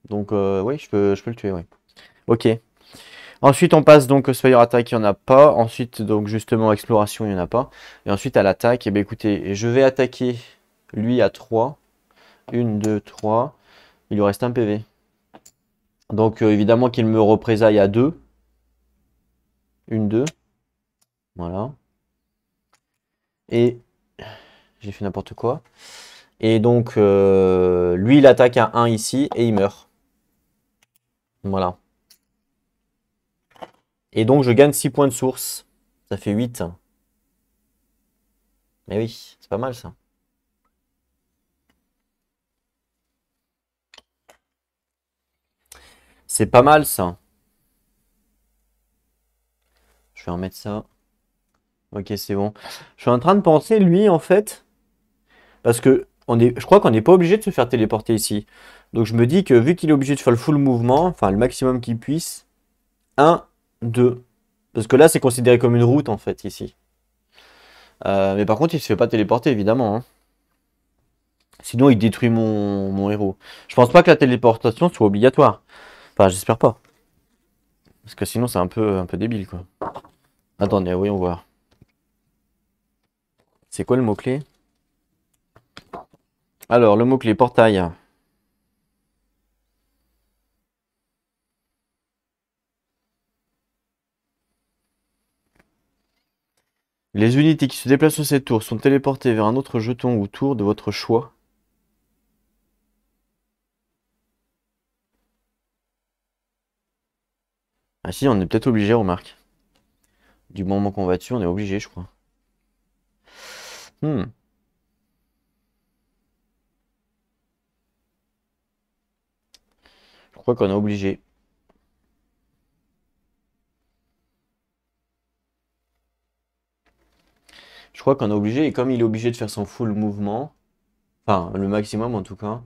Speaker 1: Donc oui, je peux le tuer, ouais. Ok. Ensuite on passe donc au Spire Attack, il n'y en a pas. Ensuite donc justement exploration, il n'y en a pas. Et ensuite à l'attaque, et bien écoutez, je vais attaquer lui à 3. 1, 2, 3. Il lui reste un PV. Donc évidemment qu'il me représaille à 2. 1, 2. Voilà. Et j'ai fait n'importe quoi. Et donc, lui, il attaque à 1 ici et il meurt. Voilà. Et donc, je gagne 6 points de source. Ça fait 8. Mais oui, c'est pas mal ça. C'est pas mal ça. Je vais remettre ça. Ok, c'est bon. Je suis en train de penser, lui, en fait, parce que je crois qu'on n'est pas obligé de se faire téléporter ici. Donc, je me dis que vu qu'il est obligé de faire le full mouvement, enfin le maximum qu'il puisse, 1, 2. Parce que là, c'est considéré comme une route, en fait, ici. Mais par contre, il se fait pas téléporter, évidemment, hein. Sinon, il détruit mon héros. Je pense pas que la téléportation soit obligatoire. Enfin, j'espère pas. Parce que sinon, c'est un peu débile, quoi. Attendez, voyons voir. C'est quoi le mot-clé? Alors, le mot-clé, portail. Les unités qui se déplacent sur cette tour sont téléportées vers un autre jeton ou tour de votre choix. Ah si, on est peut-être obligé, remarque. Du moment qu'on va dessus, on est obligé, je crois. Hmm. Je crois qu'on est obligé. Je crois qu'on est obligé, et comme il est obligé de faire son full mouvement, enfin, le maximum en tout cas,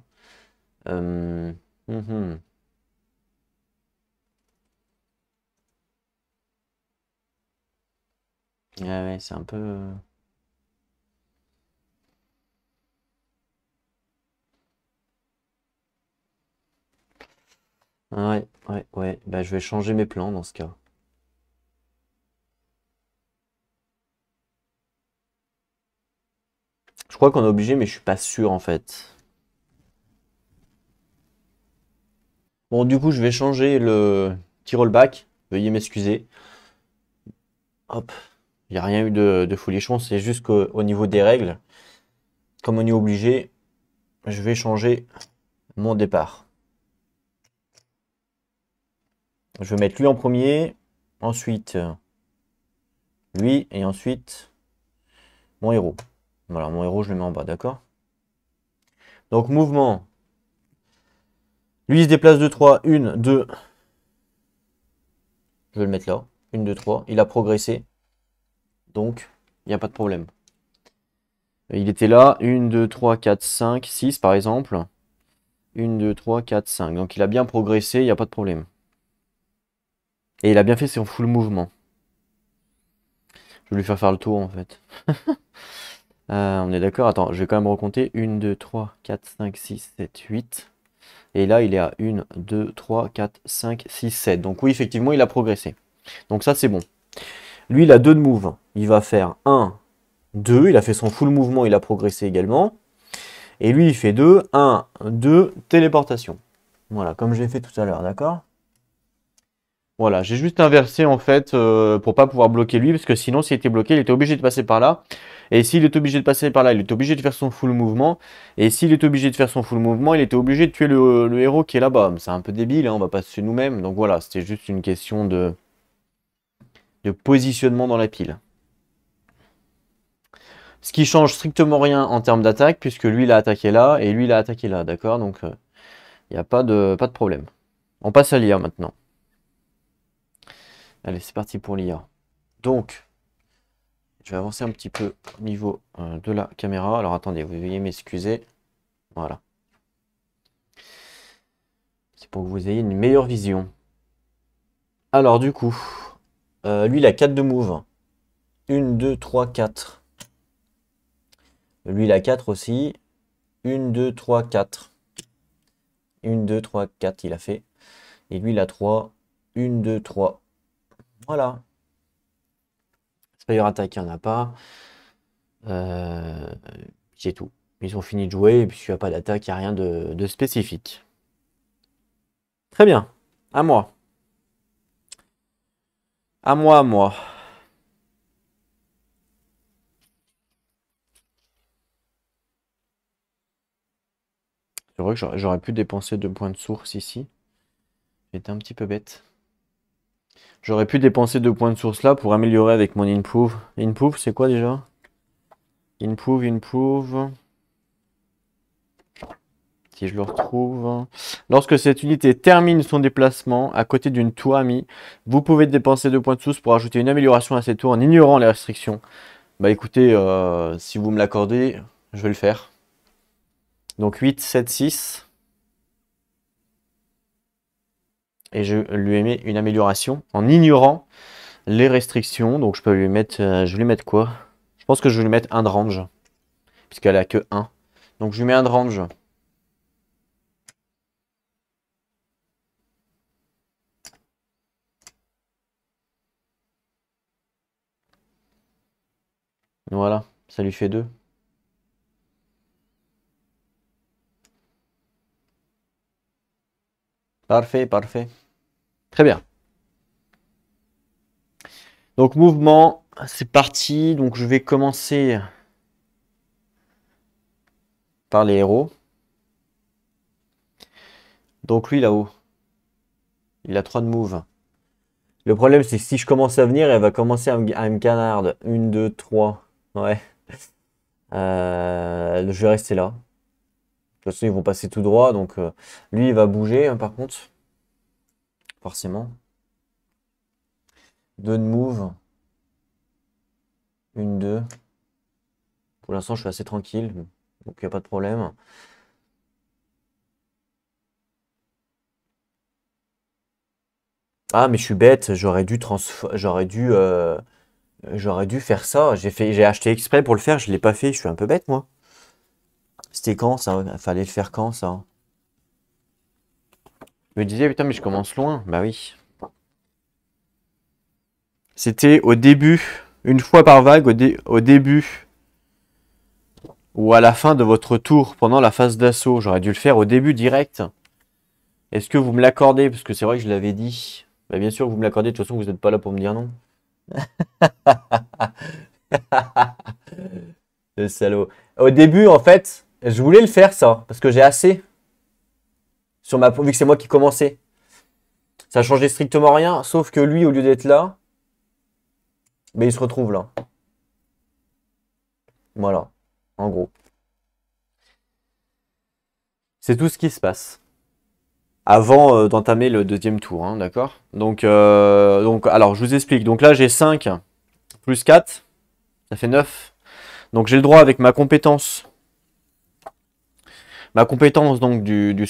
Speaker 1: euh, mhm. Ouais, ouais, c'est un peu... Ouais, ouais, ouais. Bah, je vais changer mes plans dans ce cas. Je crois qu'on est obligé, mais je suis pas sûr en fait. Bon, du coup, je vais changer le petit rollback. Veuillez m'excuser. Hop. Il n'y a rien eu de folichon. C'est juste qu'au niveau des règles, comme on est obligé, je vais changer mon départ. Je vais mettre lui en premier. Ensuite, lui. Et ensuite, mon héros. Voilà, mon héros, je le mets en bas, d'accord? Donc mouvement. Lui, il se déplace de 3. 1, 2. Je vais le mettre là. 1, 2, 3. Il a progressé. Donc, il n'y a pas de problème. Il était là. 1, 2, 3, 4, 5, 6 par exemple. 1, 2, 3, 4, 5. Donc il a bien progressé, il n'y a pas de problème. Et il a bien fait son full mouvement. Je vais lui faire le tour en fait. On est d'accord? Attends, je vais quand même recompter. 1, 2, 3, 4, 5, 6, 7, 8. Et là, il est à 1, 2, 3, 4, 5, 6, 7. Donc oui, effectivement, il a progressé. Donc ça, c'est bon. Lui, il a 2 de move. Il va faire 1, 2. Il a fait son full mouvement, il a progressé également. Et lui, il fait 2, 1, 2, téléportation. Voilà, comme j'ai fait tout à l'heure, d'accord? Voilà, j'ai juste inversé en fait pour pas pouvoir bloquer lui, parce que sinon s'il était bloqué, il était obligé de passer par là. Et s'il est obligé de passer par là, il est obligé de faire son full mouvement. Et s'il est obligé de faire son full mouvement, il était obligé de tuer le héros qui est là-bas. C'est un peu débile, hein, on va pas se tuer nous-mêmes. Donc voilà, c'était juste une question de positionnement dans la pile. Ce qui change strictement rien en termes d'attaque, puisque lui il a attaqué là et lui il a attaqué là, d'accord? Donc il n'y a pas de problème. On passe à l'IA maintenant. Allez, c'est parti pour l'IA. Donc, je vais avancer un petit peu au niveau de la caméra. Alors attendez, vous veuillez m'excuser. Voilà. C'est pour que vous ayez une meilleure vision. Alors du coup, lui il a 4 de move. 1, 2, 3, 4. Lui il a 4 aussi. 1, 2, 3, 4. 1, 2, 3, 4 il a fait. Et lui il a 3. 1, 2, 3. Voilà. Spire attaque, il n'y en a pas. C'est tout. Ils ont fini de jouer et puis s'il n'y a pas d'attaque, il n'y a rien de spécifique. Très bien. À moi. À moi, à moi. C'est vrai que j'aurais pu dépenser 2 points de source ici. J'étais un petit peu bête. J'aurais pu dépenser 2 points de source là pour améliorer avec mon improve. Improve, c'est quoi déjà? Improve, improve. Si je le retrouve. Lorsque cette unité termine son déplacement à côté d'une tour amie, vous pouvez dépenser 2 points de source pour ajouter une amélioration à cette tour en ignorant les restrictions. Bah écoutez, si vous me l'accordez, je vais le faire. Donc 8, 7, 6. Et je lui mets une amélioration en ignorant les restrictions. Donc je peux lui mettre, je vais lui mettre quoi? Je pense que je vais lui mettre un de range, puisqu'elle a que 1. Donc je lui mets un de range. Voilà, ça lui fait 2. Parfait, parfait. Très bien. Donc mouvement, c'est parti. Donc je vais commencer par les héros. Donc lui là-haut, il a 3 de move. Le problème c'est que si je commence à venir, elle va commencer à me canarde. 1, 2, 3. Ouais. Je vais rester là. De toute façon, ils vont passer tout droit. Donc lui, il va bouger hein, par contre. Forcément. 2 de move. 1, 2. Pour l'instant, je suis assez tranquille. Donc il n'y a pas de problème. Ah, mais je suis bête. J'aurais dû faire ça. J'ai acheté exprès pour le faire. Je l'ai pas fait. Je suis un peu bête, moi. C'était quand ça? Fallait le faire quand ça? Je me disais, putain, mais je commence loin. Bah oui. C'était au début, une fois par vague, au début ou à la fin de votre tour pendant la phase d'assaut. J'aurais dû le faire au début direct. Est-ce que vous me l'accordez? Parce que c'est vrai que je l'avais dit. Bah, bien sûr que vous me l'accordez. De toute façon, vous n'êtes pas là pour me dire non. Le salaud. Au début, en fait, je voulais le faire ça. Parce que j'ai assez. Vu que c'est moi qui commençais. Ça changeait strictement rien. Sauf que lui, au lieu d'être là, mais il se retrouve là. Voilà. En gros. C'est tout ce qui se passe. Avant d'entamer le deuxième tour, hein, d'accord? Donc, alors, je vous explique. Donc là, j'ai 5 plus 4, ça fait 9. Donc j'ai le droit avec ma compétence donc du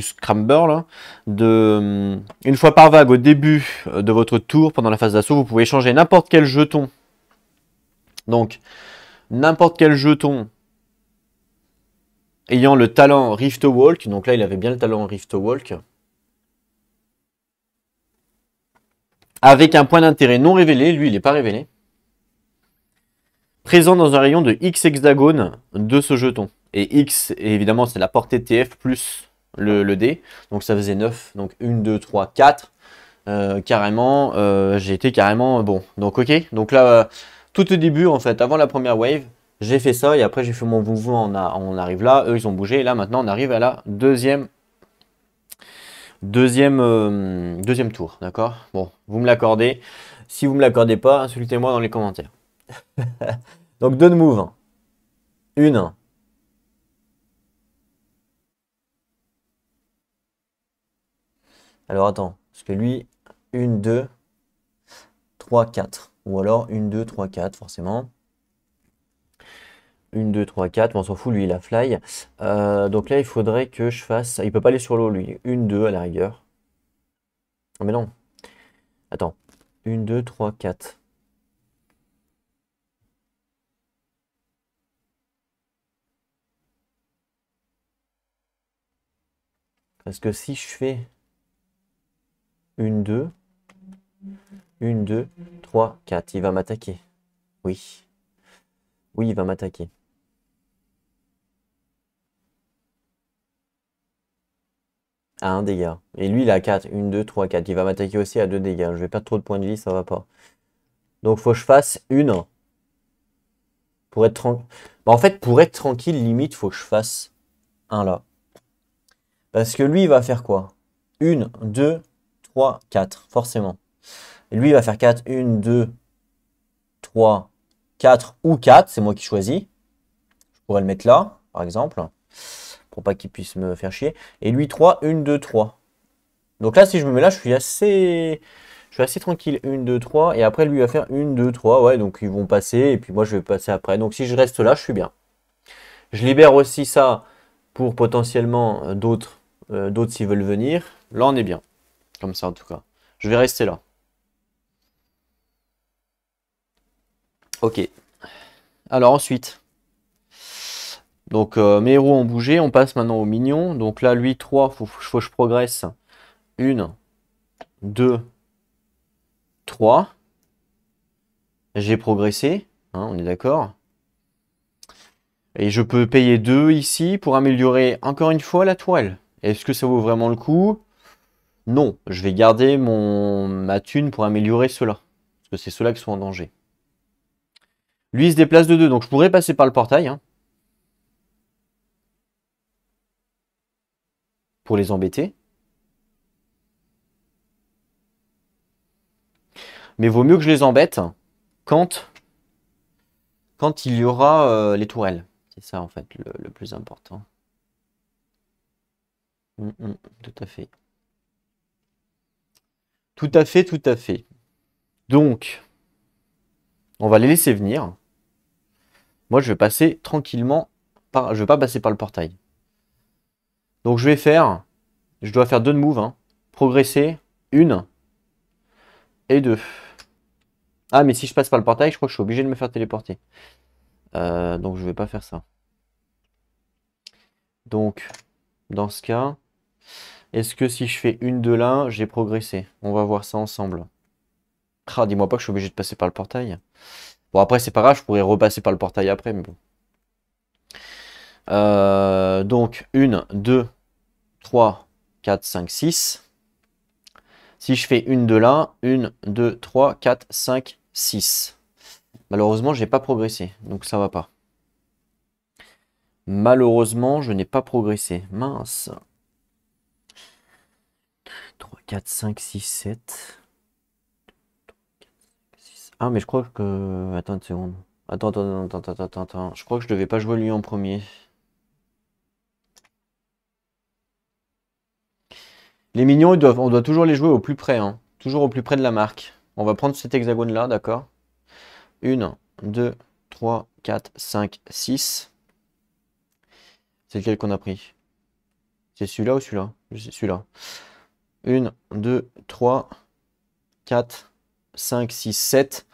Speaker 1: Scramber, là, une fois par vague au début de votre tour, pendant la phase d'assaut, vous pouvez échanger n'importe quel jeton. Donc, n'importe quel jeton ayant le talent Rift Walk. Donc là, il avait bien le talent Rift Walk. Avec un point d'intérêt non révélé. Lui, il n'est pas révélé. Présent dans un rayon de X hexagones de ce jeton. Et X, évidemment, c'est la portée TF plus le D. Donc ça faisait 9. Donc 1, 2, 3, 4. Carrément, j'ai été carrément bon. Donc ok. Donc là, tout au début, en fait, avant la première wave, j'ai fait ça. Et après, j'ai fait mon mouvement. On arrive là. Eux, ils ont bougé. Et là, maintenant, on arrive à la deuxième tour. D'accord? Bon, vous me l'accordez. Si vous ne me l'accordez pas, insultez-moi dans les commentaires. Donc deux moves. Une. Alors attends, parce que lui, 1, 2, 3, 4. Ou alors 1, 2, 3, 4, forcément. 1, 2, 3, 4. Mais on s'en fout, lui, il a fly. Donc là, il faudrait que je fasse. Il peut pas aller sur l'eau, lui. 1, 2 à la rigueur. Oh, mais non. Attends. 1, 2, 3, 4. Parce que si je fais 1, 2, 1, 2, 3, 4, il va m'attaquer. Oui. Oui, il va m'attaquer. À 1 dégât. Et lui, il a 4. 1, 2, 3, 4. Il va m'attaquer aussi à 2 dégâts. Je vais perdre trop de points de vie, ça va pas. Donc, faut que je fasse une. Pour être tranquille. En fait, pour être tranquille, limite, faut que je fasse un là. Parce que lui, il va faire quoi? 1, 2, 3, 4, forcément. Et lui, il va faire 4. 1, 2, 3, 4 ou 4. C'est moi qui choisis. Je pourrais le mettre là, par exemple. Pour pas qu'il puisse me faire chier. Et lui, 3, 1, 2, 3. Donc là, si je me mets là, je suis assez tranquille. 1, 2, 3. Et après, lui, il va faire 1, 2, 3. Ouais, donc ils vont passer. Et puis moi, je vais passer après. Donc si je reste là, je suis bien. Je libère aussi ça pour potentiellement d'autres s'ils veulent venir. Là, on est bien. Comme ça, en tout cas. Je vais rester là. Ok. Alors ensuite. Donc mes héros ont bougé. On passe maintenant aux minions. Donc là, lui, 3. Faut que je progresse. 1, 2, 3. J'ai progressé. Hein, on est d'accord. Et je peux payer 2 ici pour améliorer encore une fois la tourelle. Est-ce que ça vaut vraiment le coup? Non, je vais garder ma thune pour améliorer cela. Parce que c'est ceux-là qui sont en danger. Lui, il se déplace de 2, donc je pourrais passer par le portail. Hein, pour les embêter. Mais vaut mieux que je les embête quand il y aura les tourelles. C'est ça, en fait, le plus important. Tout à fait. Tout à fait, tout à fait. Donc, on va les laisser venir. Moi, je vais passer tranquillement par... Je vais pas passer par le portail. Donc, je vais faire... Je dois faire 2 de move. Hein. Progresser. 1 et 2. Ah, mais si je passe par le portail, je crois que je suis obligé de me faire téléporter. Donc, je vais pas faire ça. Donc, dans ce cas... Est-ce que si je fais une de là, j'ai progressé? On va voir ça ensemble. Ah, dis-moi pas que je suis obligé de passer par le portail. Bon, après, c'est pas grave, je pourrais repasser par le portail après, mais bon. Donc, 1, 2, 3, 4, 5, 6. Si je fais une de là, 1, 2, 3, 4, 5, 6. Malheureusement, j'ai pas progressé, donc ça va pas. Malheureusement, je n'ai pas progressé. Mince. 3, 4, 5, 6, 7. Ah, mais je crois que... Attends une seconde. Attends. Je crois que je devais pas jouer lui en premier. Les mignons, on doit toujours les jouer au plus près, hein. Toujours au plus près de la marque. On va prendre cet hexagone-là, d'accord? 1, 2, 3, 4, 5, 6. C'est lequel qu'on a pris? C'est celui-là ou celui-là? C'est celui-là. 1, 2, 3, 4, 5, 6, 7.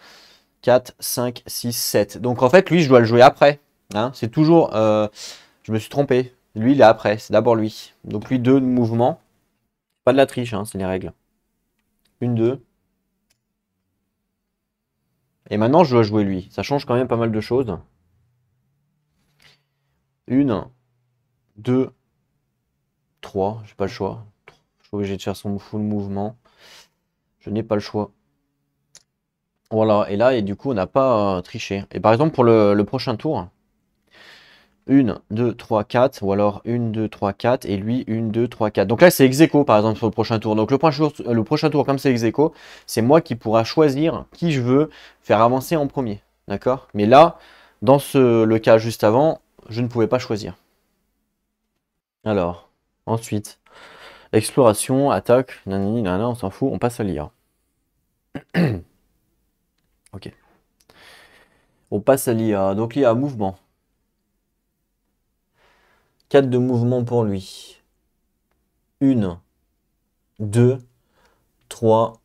Speaker 1: 4, 5, 6, 7. Donc en fait, lui, je dois le jouer après. Hein, c'est toujours... je me suis trompé. Lui, il est après. C'est d'abord lui. Donc lui, 2 mouvements. Pas de la triche, hein, c'est les règles. 1, 2. Et maintenant, je dois jouer lui. Ça change quand même pas mal de choses. 1, 2, 3. J'ai pas le choix. Je suis obligé de faire son full mouvement. Je n'ai pas le choix. Voilà. Et là, et du coup, on n'a pas triché. Et par exemple, pour le prochain tour... 1, 2, 3, 4, ou alors 1, 2, 3, 4, et lui 1, 2, 3, 4. Donc là, c'est ex aequo, par exemple, sur le prochain tour. Donc le prochain tour, comme c'est ex aequo, c'est moi qui pourra choisir qui je veux faire avancer en premier. D'accord? Mais là, dans le cas juste avant, je ne pouvais pas choisir. Alors, ensuite, exploration, attaque, nanani, nanana, on s'en fout, on passe à l'IA. Ok. On passe à l'IA. Donc l'IA, mouvement. 4 de mouvement pour lui. 1, 2, 3,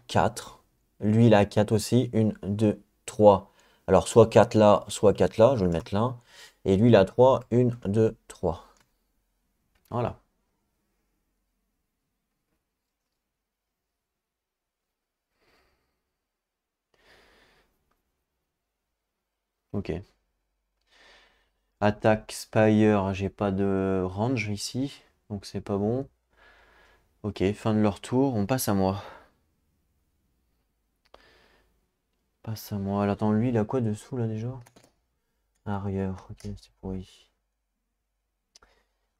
Speaker 1: 4. Lui, il a 4 aussi. 1, 2, 3. Alors, soit 4 là, soit 4 là. Je vais le mettre là. Et lui, il a 3. 1, 2, 3. Voilà. Ok. Attaque, Spire, j'ai pas de range ici. Donc, c'est pas bon. Ok, fin de leur tour. On passe à moi. Passe à moi. Alors, attends, lui, il a quoi dessous là déjà? Arrière. Ok, c'est pourri.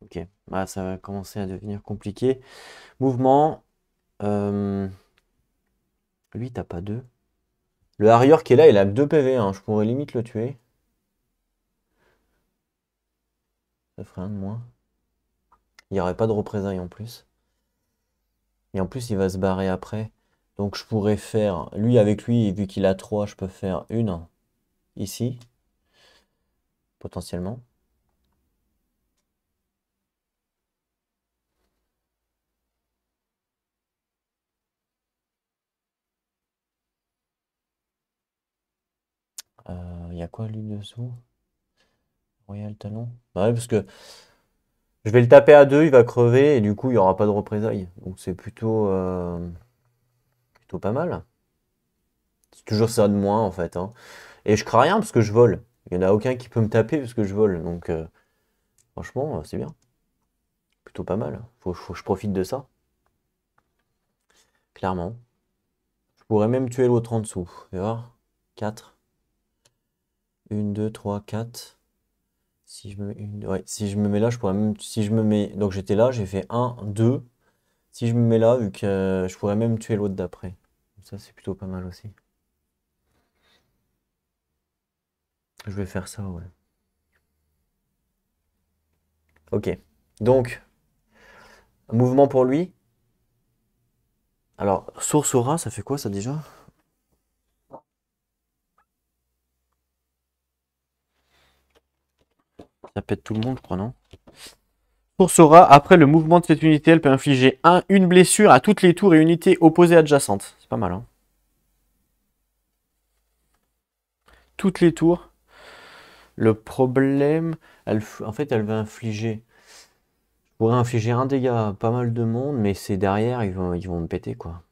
Speaker 1: Ok. Ah, ça va commencer à devenir compliqué. Mouvement. Lui, t'as pas 2. Le Harrier qui est là, il a 2 PV, hein. Je pourrais limite le tuer. Ça ferait un de moins. Il n'y aurait pas de représailles en plus. Et en plus, il va se barrer après. Donc je pourrais faire... Lui, avec lui, vu qu'il a 3, je peux faire une ici. Potentiellement. Il y a quoi lui dessous? Royal Talon. Bah ouais, parce que je vais le taper à 2, il va crever et du coup il n'y aura pas de représailles. Donc c'est plutôt pas mal. C'est toujours ça de moins en fait, hein. Et je crains rien parce que je vole. Il n'y en a aucun qui peut me taper parce que je vole. Donc franchement, c'est bien. Plutôt pas mal. Faut que je profite de ça. Clairement. Je pourrais même tuer l'autre en dessous. Tu vois? 4. 1, 2, 3, 4. Si je me mets, ouais, si je me mets là, je pourrais même. Si je me mets. Donc j'étais là, j'ai fait 1, 2. Si je me mets là, vu que je pourrais même tuer l'autre d'après. Ça, c'est plutôt pas mal aussi. Je vais faire ça, ouais. Ok. Donc, mouvement pour lui. Alors, source aura, ça fait quoi ça déjà? Ça pète tout le monde, je crois, non? Source aura, après le mouvement de cette unité, elle peut infliger une blessure à toutes les tours et unités opposées adjacentes. C'est pas mal, hein? Toutes les tours. Le problème, en fait, elle va infliger. Je pourrais infliger un dégât à pas mal de monde, mais c'est derrière, ils vont me péter, quoi.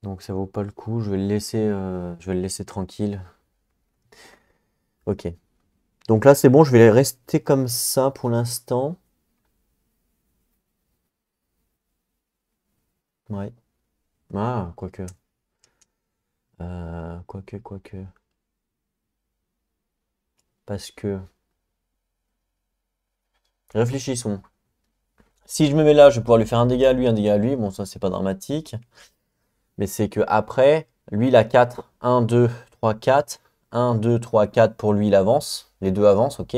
Speaker 1: Donc ça vaut pas le coup, je vais le laisser tranquille. Ok. Donc là, c'est bon, je vais rester comme ça pour l'instant. Ouais. Ah, quoique. Quoique. Parce que... Réfléchissons. Si je me mets là, je vais pouvoir lui faire un dégât à lui, un dégât à lui. Bon, ça, c'est pas dramatique. Mais c'est que après, lui, il a 4. 1, 2, 3, 4. 1, 2, 3, 4 pour lui, il avance. Les deux avancent, ok.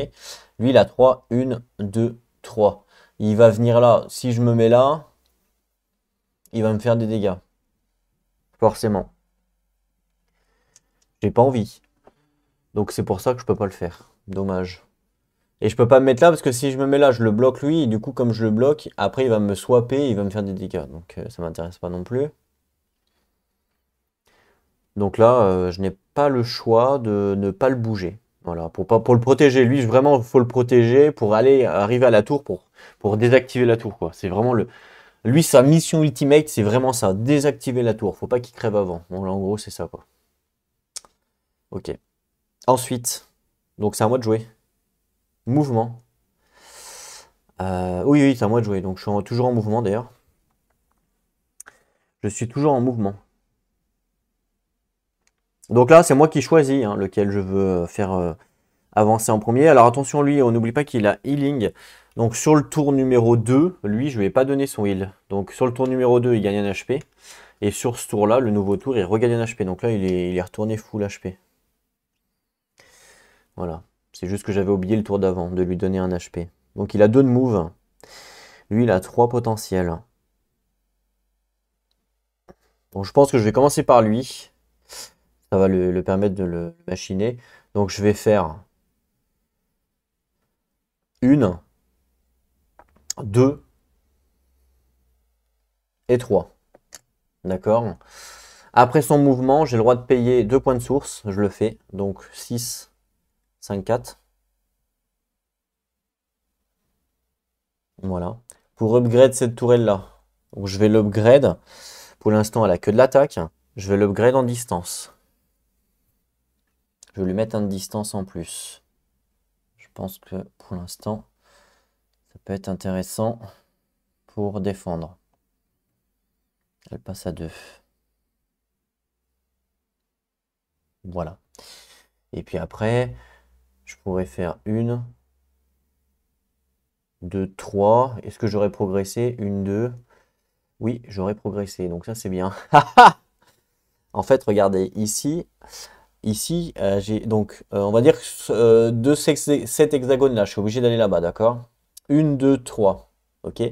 Speaker 1: Lui, il a 3. 1, 2, 3. Il va venir là. Si je me mets là, il va me faire des dégâts. Forcément. J'ai pas envie. Donc c'est pour ça que je peux pas le faire. Dommage. Et je peux pas me mettre là parce que si je me mets là, je le bloque lui. Et du coup, comme je le bloque, après il va me swapper et il va me faire des dégâts. Donc ça m'intéresse pas non plus. Donc là, je n'ai pas le choix de ne pas le bouger. Voilà, pour le protéger. Lui, vraiment, il faut le protéger pour arriver à la tour, pour désactiver la tour, quoi. C'est vraiment le. Lui, sa mission ultimate, c'est vraiment ça, désactiver la tour. Faut pas qu'il crève avant. Bon, là, en gros, c'est ça, quoi. Ok. Ensuite, donc c'est à moi de jouer. Mouvement. Oui, oui, c'est à moi de jouer. Donc je suis toujours en mouvement d'ailleurs. Je suis toujours en mouvement. Donc là, c'est moi qui choisis hein, lequel je veux faire avancer en premier. Alors attention, lui, on n'oublie pas qu'il a healing. Donc sur le tour numéro 2, lui, je ne lui ai pas donné son heal. Donc sur le tour numéro 2, il gagne un HP. Et sur ce tour-là, le nouveau tour, il regagne un HP. Donc là, il est retourné full HP. Voilà. C'est juste que j'avais oublié le tour d'avant, de lui donner un HP. Donc il a 2 de move. Lui, il a 3 potentiels. Donc je pense que je vais commencer par lui. Ça va le permettre de le machiner. Donc je vais faire 1, 2 et 3. D'accord? Après son mouvement, j'ai le droit de payer 2 points de source. Je le fais. Donc 6, 5, 4. Voilà. Pour upgrade cette tourelle-là. Donc je vais l'upgrade. Pour l'instant, elle a que de l'attaque. Je vais l'upgrade en distance. Je vais lui mettre une distance en plus. Je pense que pour l'instant, ça peut être intéressant pour défendre. Elle passe à 2. Voilà. Et puis après, je pourrais faire 1, 2, 3. Est-ce que j'aurais progressé? 1, 2. Oui, j'aurais progressé. Donc ça, c'est bien. En fait, regardez, ici, j'ai donc, on va dire de cet hexagone-là, je suis obligé d'aller là-bas, d'accord? 1, 2, 3. Ok.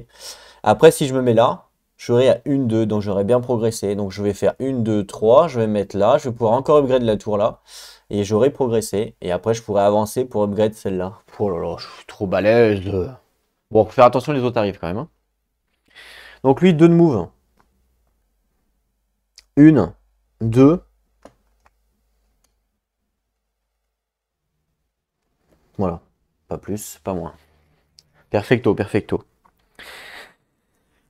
Speaker 1: Après, si je me mets là, je serai à 1, 2, donc j'aurais bien progressé. Donc je vais faire 1, 2, 3, je vais me mettre là, je vais pouvoir encore upgrade la tour là, et j'aurai progressé. Et après, je pourrais avancer pour upgrade celle-là. Oh là là, je suis trop balèze. Bon, faut faire attention, les autres arrivent quand même, hein. Donc lui, 2 de move. 1, 2. Voilà. Pas plus, pas moins. Perfecto, perfecto.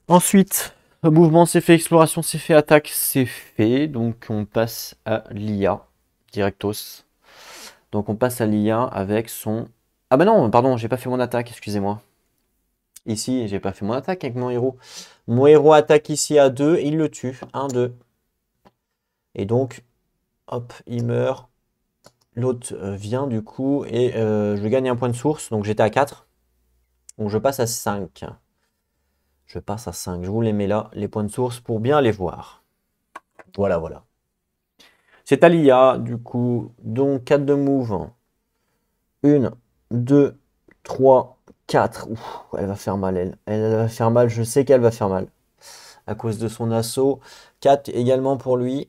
Speaker 1: Ensuite, le mouvement c'est fait, exploration c'est fait, attaque c'est fait. Donc on passe à l'IA, directos. Donc on passe à l'IA avec son... Ah bah non, pardon, j'ai pas fait mon attaque, excusez-moi. Ici, j'ai pas fait mon attaque avec mon héros. Mon héros attaque ici à 2 et il le tue. 1, 2. Et donc, hop, il meurt. L'autre vient du coup et je gagne un point de source. Donc j'étais à 4. Donc je passe à 5. Je passe à 5. Je vous les mets là, les points de source, pour bien les voir. Voilà, voilà. C'est à l'IA, du coup. Donc 4 de move. 1, 2, 3, 4. Ouf, elle va faire mal, elle. Elle va faire mal, je sais qu'elle va faire mal. À cause de son assaut. 4 également pour lui.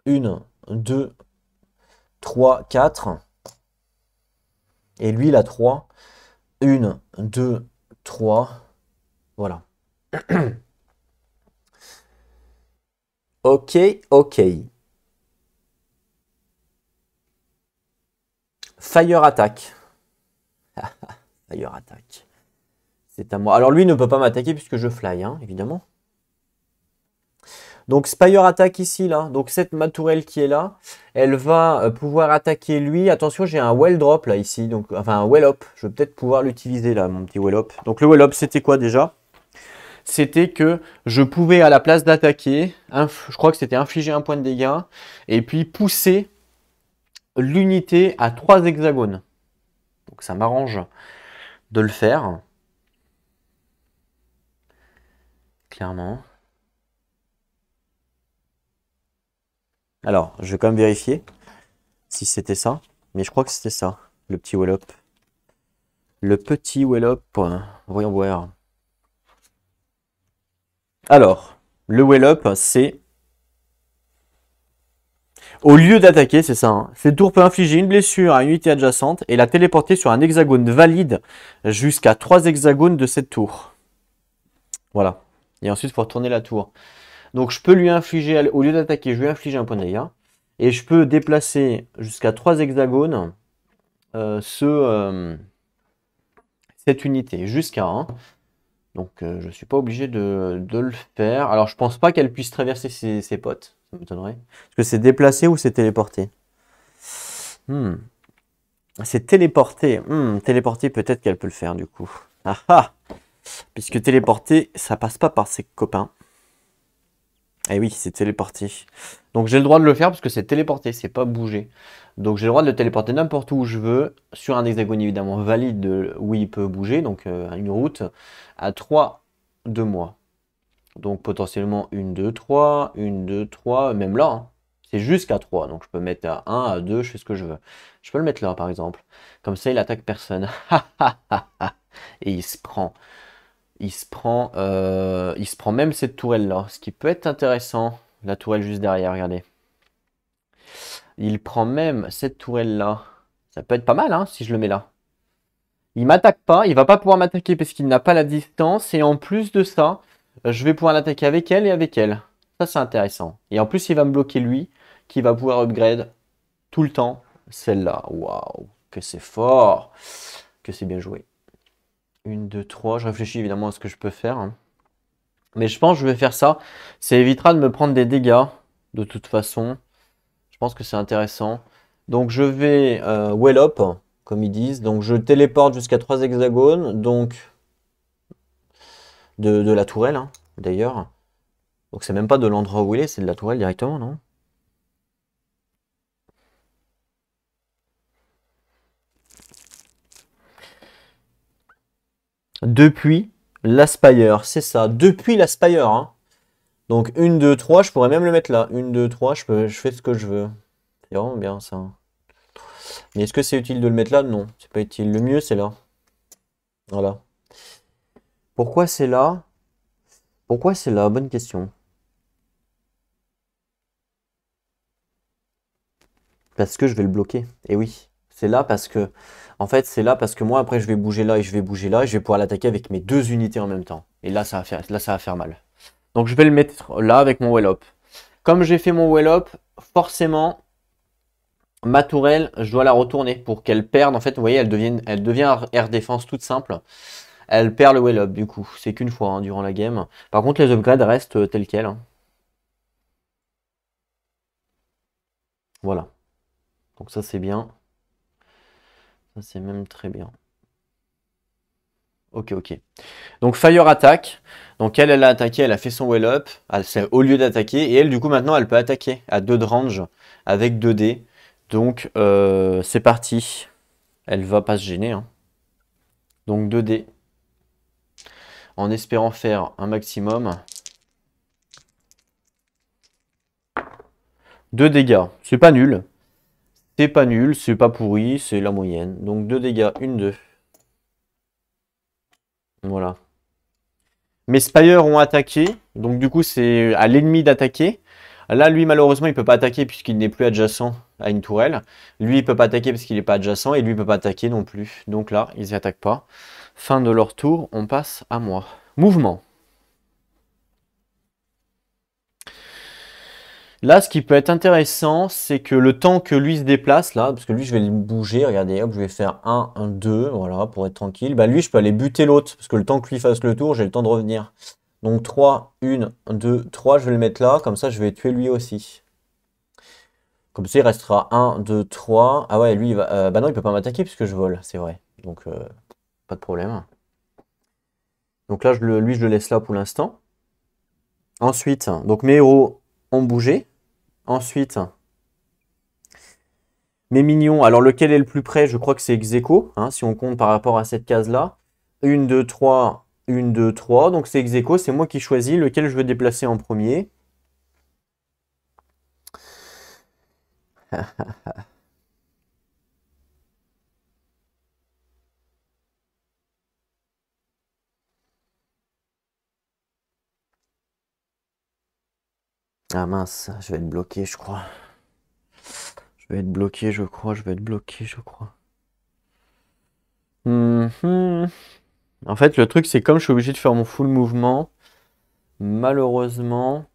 Speaker 1: 1, 2, 3, 4. Et lui, il a 3. 1, 2, 3. Voilà. Ok, ok. Fire attack. Fire attack. C'est à moi. Alors lui ne peut pas m'attaquer puisque je fly, hein, évidemment. Donc Spire attaque ici, là. Donc cette ma tourelle qui est là, elle va pouvoir attaquer lui. Attention, j'ai un well drop là ici. Donc, enfin un well up. Je vais peut-être pouvoir l'utiliser là, mon petit well up. Donc le well up, c'était quoi déjà? C'était que je pouvais à la place d'attaquer, je crois que c'était infliger un point de dégâts, et puis pousser l'unité à 3 hexagones. Donc ça m'arrange de le faire. Clairement. Alors, je vais quand même vérifier si c'était ça. Mais je crois que c'était ça, le petit well up. Le petit well up. Voyons voir. Alors, le well up, c'est... Au lieu d'attaquer, c'est ça. Hein. Cette tour peut infliger une blessure à une unité adjacente et la téléporter sur un hexagone valide jusqu'à 3 hexagones de cette tour. Voilà. Et ensuite, il faut retourner la tour. Donc, je peux lui infliger, au lieu d'attaquer, je lui inflige un point de dégâts. Et je peux déplacer jusqu'à 3 hexagones cette unité jusqu'à 1. Donc, je ne suis pas obligé de le faire. Alors, je pense pas qu'elle puisse traverser ses potes. Ça m'étonnerait. Est-ce que c'est déplacé ou c'est téléporté? C'est téléporté. Téléporté, peut-être qu'elle peut le faire, du coup. Ah ah! Puisque téléporté, ça passe pas par ses copains. Eh oui, c'est téléporté. Donc, j'ai le droit de le faire parce que c'est téléporté, c'est pas bouger. Donc, j'ai le droit de le téléporter n'importe où je veux, sur un hexagone évidemment valide où il peut bouger, donc une route, à 3 de moi. Donc potentiellement 1, 2, 3, 1, 2, 3, même là, hein. C'est jusqu'à 3, donc je peux mettre à 1, à 2, je fais ce que je veux. Je peux le mettre là par exemple. Comme ça il attaque personne. Et il se prend même cette tourelle là, ce qui peut être intéressant. La tourelle juste derrière, regardez. Il prend même cette tourelle là. Ça peut être pas mal hein, si je le mets là. Il m'attaque pas, il va pas pouvoir m'attaquer parce qu'il n'a pas la distance. Et en plus de ça, je vais pouvoir l'attaquer avec elle et avec elle. Ça, c'est intéressant. Et en plus, il va me bloquer lui, qui va pouvoir upgrade tout le temps celle-là. Waouh, que c'est fort, que c'est bien joué. 1, 2, 3. Je réfléchis évidemment à ce que je peux faire. Hein. Mais je pense que je vais faire ça. Ça évitera de me prendre des dégâts, de toute façon. Je pense que c'est intéressant. Donc, je vais well up, comme ils disent. Donc, je téléporte jusqu'à 3 hexagones. Donc, de la tourelle, hein, d'ailleurs. Donc c'est même pas de l'endroit où il est, c'est de la tourelle directement, non? Depuis l'Aspire, c'est ça. Depuis l'Aspire, hein. Donc 1, 2, 3, je pourrais même le mettre là. 1, 2, 3, je fais ce que je veux. C'est vraiment bien ça. Mais est-ce que c'est utile de le mettre là? Non, c'est pas utile. Le mieux, c'est là. Voilà. Pourquoi c'est là? Pourquoi c'est là? Bonne question. Parce que je vais le bloquer. Et oui, c'est là parce que... En fait, c'est là parce que moi, après, je vais bouger là et je vais bouger là et je vais pouvoir l'attaquer avec mes 2 unités en même temps. Et là, ça va faire mal. Donc, je vais le mettre là avec mon well up. Comme j'ai fait mon well up, forcément, ma tourelle, je dois la retourner pour qu'elle perde. En fait, vous voyez, elle devient air défense toute simple. Elle perd le well up, du coup. C'est qu'une fois hein, durant la game. Par contre, les upgrades restent tels quels. Hein. Voilà. Donc ça, c'est bien. Ça, c'est même très bien. Ok, ok. Donc Fire Attack. Donc elle a attaqué, elle a fait son well up. Au lieu d'attaquer. Et elle, du coup, maintenant, elle peut attaquer à 2 de range avec 2 dés. Donc c'est parti. Elle va pas se gêner. Hein. Donc 2 dés. En espérant faire un maximum. 2 dégâts. C'est pas nul. C'est pas nul, c'est pas pourri, c'est la moyenne. Donc 2 dégâts, 1, 2. Voilà. Mes Spires ont attaqué, donc du coup c'est à l'ennemi d'attaquer. Là, lui, malheureusement, il peut pas attaquer puisqu'il n'est plus adjacent à une tourelle. Lui, il peut pas attaquer parce qu'il n'est pas adjacent et lui, il peut pas attaquer non plus. Donc là, ils attaquent pas. Fin de leur tour, on passe à moi. Mouvement. Là, ce qui peut être intéressant, c'est que le temps que lui se déplace, là, parce que lui, je vais le bouger, regardez, hop, je vais faire 1, 1, 2, voilà, pour être tranquille. Bah, lui, je peux aller buter l'autre, parce que le temps que lui fasse le tour, j'ai le temps de revenir. Donc 3, 1, 2, 3, je vais le mettre là, comme ça, je vais tuer lui aussi. Comme ça, il restera 1, 2, 3. Ah ouais, lui, il va... bah non, il peut pas m'attaquer puisque je vole, c'est vrai. Donc, pas de problème. Donc là, lui, je le laisse là pour l'instant. Ensuite, donc mes héros ont bougé. Ensuite, mes minions, alors lequel est le plus près? Je crois que c'est ex-aequo, hein, si on compte par rapport à cette case-là. 1, 2, 3, 1, 2, 3. Donc c'est ex-aequo, c'est moi qui choisis lequel je veux déplacer en premier. Ah mince, je vais être bloqué, je crois. Je vais être bloqué, je crois. Je vais être bloqué, je crois. Mhm. En fait, le truc, c'est comme je suis obligé de faire mon full mouvement, malheureusement,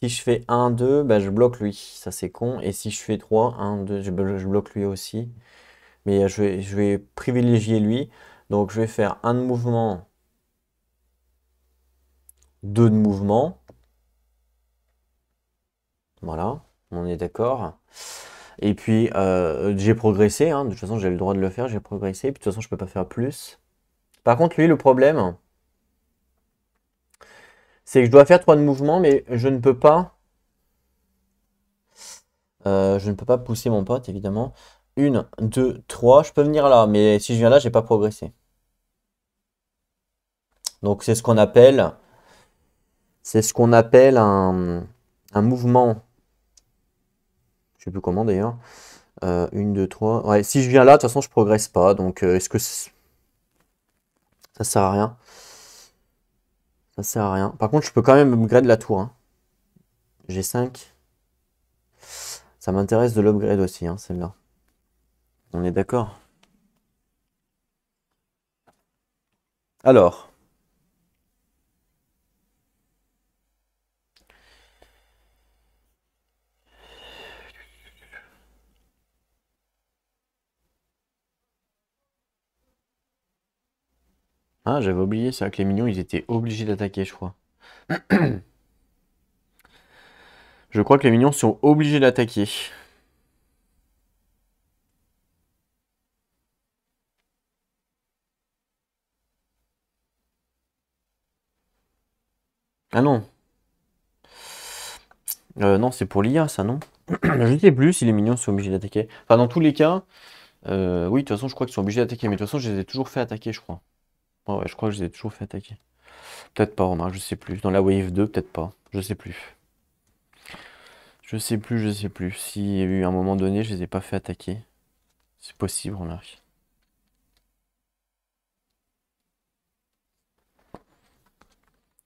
Speaker 1: si je fais 1, 2, bah, je bloque lui. Ça, c'est con. Et si je fais 3, 1, 2, je bloque lui aussi. Mais je vais privilégier lui. Donc, je vais faire un de mouvement, 2 de mouvement. Voilà, on est d'accord. Et puis, j'ai progressé, hein. De toute façon, j'ai le droit de le faire, j'ai progressé. Puis, de toute façon, je peux pas faire plus. Par contre, lui, le problème, c'est que je dois faire 3 de mouvement, mais je ne peux pas pousser mon pote, évidemment. 1, 2, 3, je peux venir là, mais si je viens là, j'ai pas progressé. Donc, c'est ce qu'on appelle un mouvement. Je sais plus comment d'ailleurs. 1, 2, 3. Ouais, si je viens là, de toute façon, je progresse pas. Donc, est-ce que ça sert à rien? Ça sert à rien. Par contre, je peux quand même upgrade la tour, hein. J'ai 5. Ça m'intéresse de l'upgrade aussi, hein, celle-là. On est d'accord? Alors. Ah, j'avais oublié ça, que les minions, ils étaient obligés d'attaquer, je crois. Je crois que les minions sont obligés d'attaquer. Ah non. Non, c'est pour l'IA, ça, non? Je ne sais plus si les minions sont obligés d'attaquer. Enfin, dans tous les cas, oui, de toute façon, je crois qu'ils sont obligés d'attaquer. Mais de toute façon, je les ai toujours fait attaquer, je crois. Ouais, ouais, je crois que je les ai toujours fait attaquer. Peut-être pas, remarque, je sais plus. Dans la Wave 2, peut-être pas. Je sais plus. Je sais plus, je sais plus. S'il y a eu un moment donné, je les ai pas fait attaquer. C'est possible, remarque.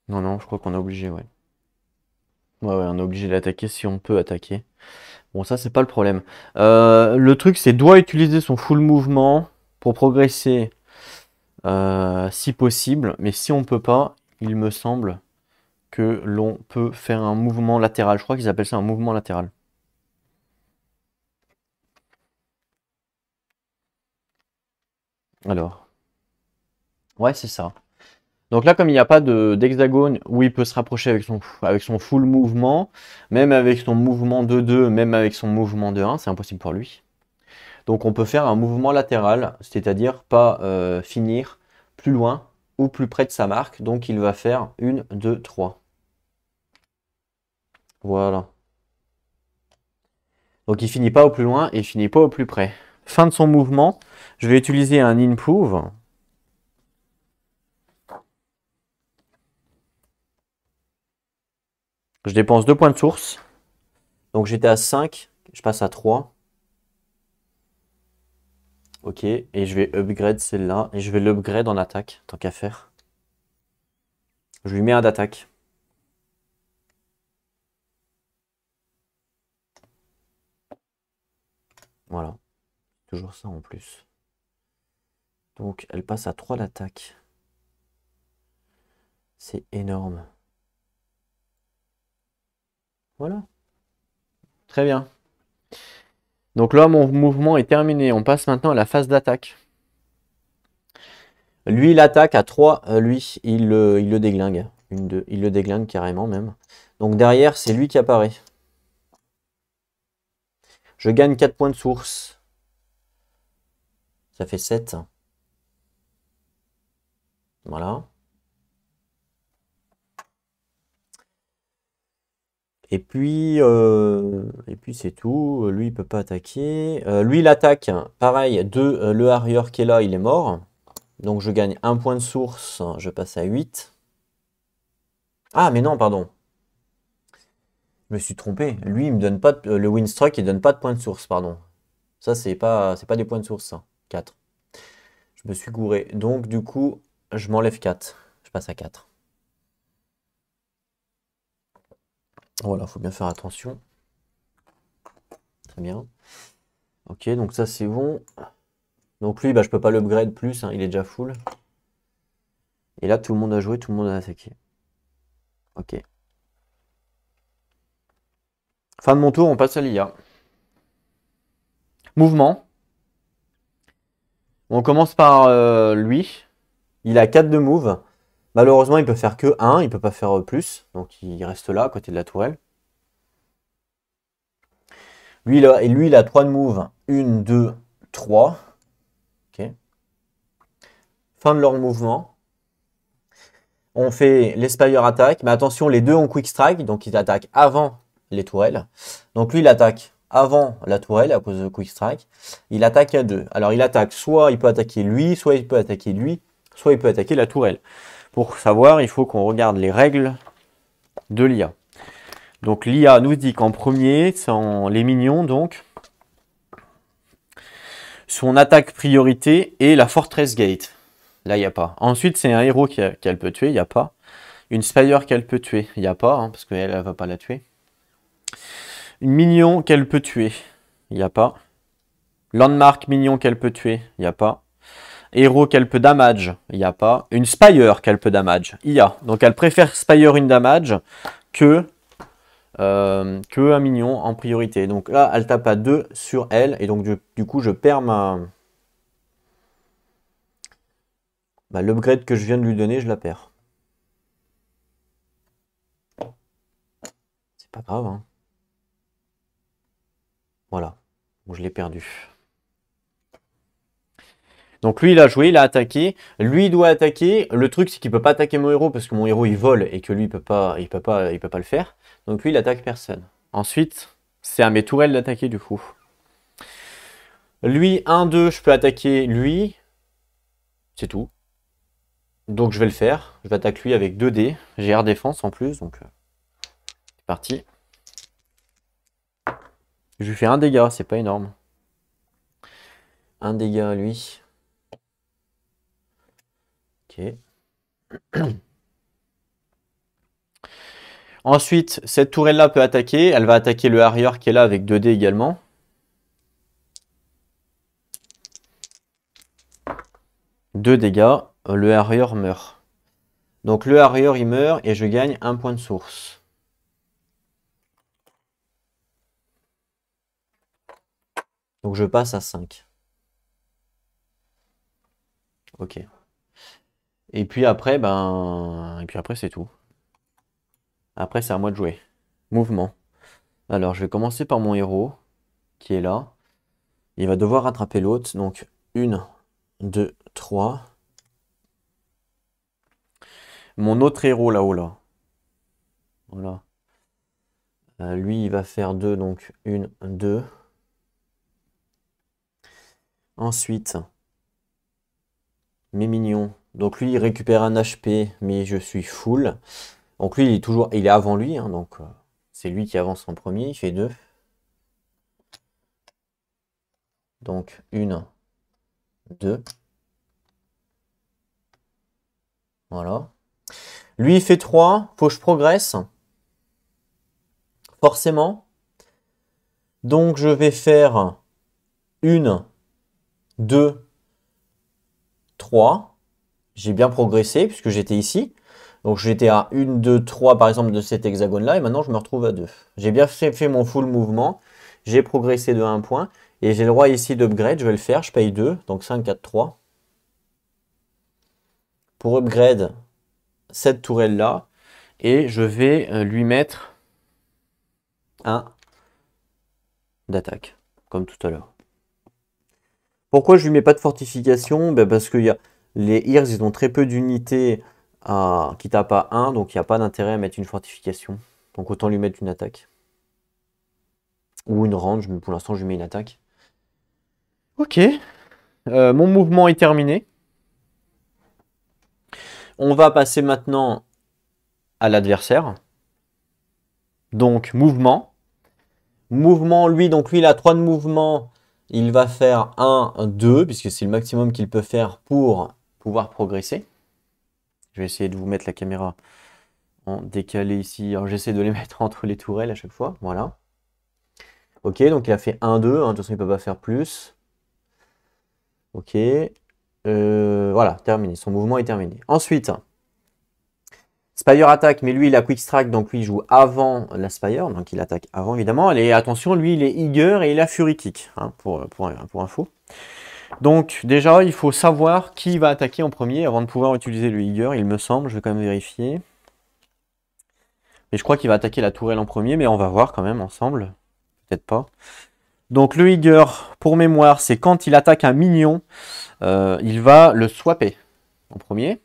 Speaker 1: Non, non, je crois qu'on est obligé, ouais. Ouais, ouais, on est obligé d'attaquer si on peut attaquer. Bon, ça, c'est pas le problème. Le truc, c'est doit utiliser son full mouvement pour progresser si possible. Mais si on peut pas, il me semble que l'on peut faire un mouvement latéral. Je crois qu'ils appellent ça un mouvement latéral. Alors, ouais, c'est ça. Donc là, comme il n'y a pas d'hexagone où il peut se rapprocher avec son full mouvement, même avec son mouvement de 2, même avec son mouvement de 1, c'est impossible pour lui. Donc on peut faire un mouvement latéral, c'est-à-dire pas finir plus loin ou plus près de sa marque. Donc il va faire 1, 2, 3. Voilà. Donc il finit pas au plus loin et il finit pas au plus près. Fin de son mouvement, je vais utiliser un improve. Je dépense 2 points de source. Donc j'étais à 5, je passe à 3. Ok, et je vais upgrade celle-là. Et je vais l'upgrade en attaque, tant qu'à faire. Je lui mets un d'attaque. Voilà, toujours ça en plus. Donc elle passe à 3 d'attaque. C'est énorme. Voilà, très bien. Donc là, mon mouvement est terminé. On passe maintenant à la phase d'attaque. Lui, il attaque à 3. Lui, il le déglingue. Il le déglingue carrément même. Donc derrière, c'est lui qui apparaît. Je gagne 4 points de source. Ça fait 7. Voilà. Et puis c'est tout. Lui, il peut pas attaquer. Lui, il attaque. Pareil, le Harrier qui est là, il est mort. Donc je gagne 1 point de source. Je passe à 8. Ah, mais non, pardon. Je me suis trompé. Lui, il me donne pas le Winstruck, il donne pas de point de source, pardon. Ça, c'est pas des points de source, ça. 4. Je me suis gouré. Donc, du coup, je m'enlève 4. Je passe à 4. Voilà, faut bien faire attention. Très bien. Ok, donc ça, c'est bon. Donc lui, bah, je peux pas l'upgrade plus, hein, il est déjà full. Et là, tout le monde a joué, tout le monde a attaqué. Ok. Fin de mon tour, on passe à l'IA. Mouvement. On commence par lui. Il a 4 de move. Malheureusement, il peut faire que 1, il peut pas faire plus. Donc il reste là, à côté de la tourelle. Lui, il a 3 de move. 1, 2, 3. Ok. Fin de leur mouvement. On fait l'Espire attaque. Mais attention, les deux ont quick strike. Donc ils attaquent avant les tourelles. Donc lui, il attaque avant la tourelle à cause de quick strike. Il attaque à 2. Alors il attaque, soit il peut attaquer lui, soit il peut attaquer lui, soit il peut attaquer la tourelle. Pour savoir, il faut qu'on regarde les règles de l'IA. Donc l'IA nous dit qu'en premier, les minions, donc, son attaque priorité est la Fortress Gate. Là, il n'y a pas. Ensuite, c'est un héros qu'elle peut tuer, il n'y a pas. Une Spire qu'elle peut tuer, il n'y a pas, hein, parce qu'elle ne va pas la tuer. Une minion qu'elle peut tuer, il n'y a pas. Landmark minion qu'elle peut tuer, il n'y a pas. Héros qu'elle peut damage, il n'y a pas. Une Spire qu'elle peut damage, il y a. Donc elle préfère Spire une damage que un minion en priorité. Donc là, elle tape à 2 sur elle. Et donc du coup, je perds l'upgrade que je viens de lui donner, je la perds. C'est pas grave, hein. Voilà. Bon, je l'ai perdu. Donc lui, il a joué, il a attaqué. Lui, il doit attaquer. Le truc, c'est qu'il peut pas attaquer mon héros parce que mon héros, il vole et que lui, il peut pas le faire. Donc lui, il attaque personne. Ensuite, c'est à mes tourelles d'attaquer du coup. Lui, 1, 2, je peux attaquer lui. C'est tout. Donc je vais le faire. Je vais attaquer lui avec 2 dés. J'ai air défense en plus, donc c'est parti. Je lui fais un dégât, c'est pas énorme. Un dégât à lui. Ok. Ensuite, cette tourelle-là peut attaquer. Elle va attaquer le Harrier qui est là avec 2 dés également. Deux dégâts. Le Harrier meurt. Donc le Harrier, il meurt et je gagne un point de source. Donc je passe à 5. Ok. Et puis après, c'est tout. Après, c'est à moi de jouer. Mouvement. Alors, je vais commencer par mon héros, qui est là. Il va devoir rattraper l'autre. Donc, 1, 2, 3. Mon autre héros là-haut, là. Voilà. Lui, il va faire 2, donc 1, 2. Ensuite, mes minions. Donc lui, il récupère un HP, mais je suis full. Donc lui, il est avant lui, hein, donc c'est lui qui avance en premier. Il fait 2. Donc 1, 2. Voilà. Lui, il fait 3. Faut que je progresse. Forcément. Donc je vais faire 1, 2, 3. J'ai bien progressé puisque j'étais ici. Donc j'étais à 1, 2, 3 par exemple de cet hexagone-là. Et maintenant je me retrouve à 2. J'ai bien fait mon full mouvement. J'ai progressé de 1 point. Et j'ai le droit ici d'upgrade. Je vais le faire. Je paye 2. Donc 5, 4, 3. Pour upgrade cette tourelle-là. Et je vais lui mettre un d'attaque. Comme tout à l'heure. Pourquoi je lui mets pas de fortification? Parce que les Ears, ils ont très peu d'unités qui tapent à 1, donc il n'y a pas d'intérêt à mettre une fortification. Donc autant lui mettre une attaque. Ou une range, mais pour l'instant je lui mets une attaque. Ok. Mon mouvement est terminé. On va passer maintenant à l'adversaire. Donc, mouvement. Mouvement, lui, donc lui, il a 3 de mouvement. Il va faire 1, 2, puisque c'est le maximum qu'il peut faire pour pouvoir progresser. Je vais essayer de vous mettre la caméra en décalé ici. Alors, j'essaie de les mettre entre les tourelles à chaque fois. Voilà. Ok, donc il a fait 1, 2. De toute façon, il ne peut pas faire plus. Ok. Voilà, terminé. Son mouvement est terminé. Ensuite, Spire attaque, mais lui, il a Quick Strike, donc lui, il joue avant la Spire. Donc, il attaque avant, évidemment. Et attention, lui, il est Eager et il a Fury Kick, hein, pour info. Donc, déjà, il faut savoir qui va attaquer en premier avant de pouvoir utiliser le Eager, il me semble. Je vais quand même vérifier. Mais je crois qu'il va attaquer la tourelle en premier, mais on va voir quand même ensemble. Peut-être pas. Donc, le Eager, pour mémoire, c'est quand il attaque un minion, il va le swapper en premier.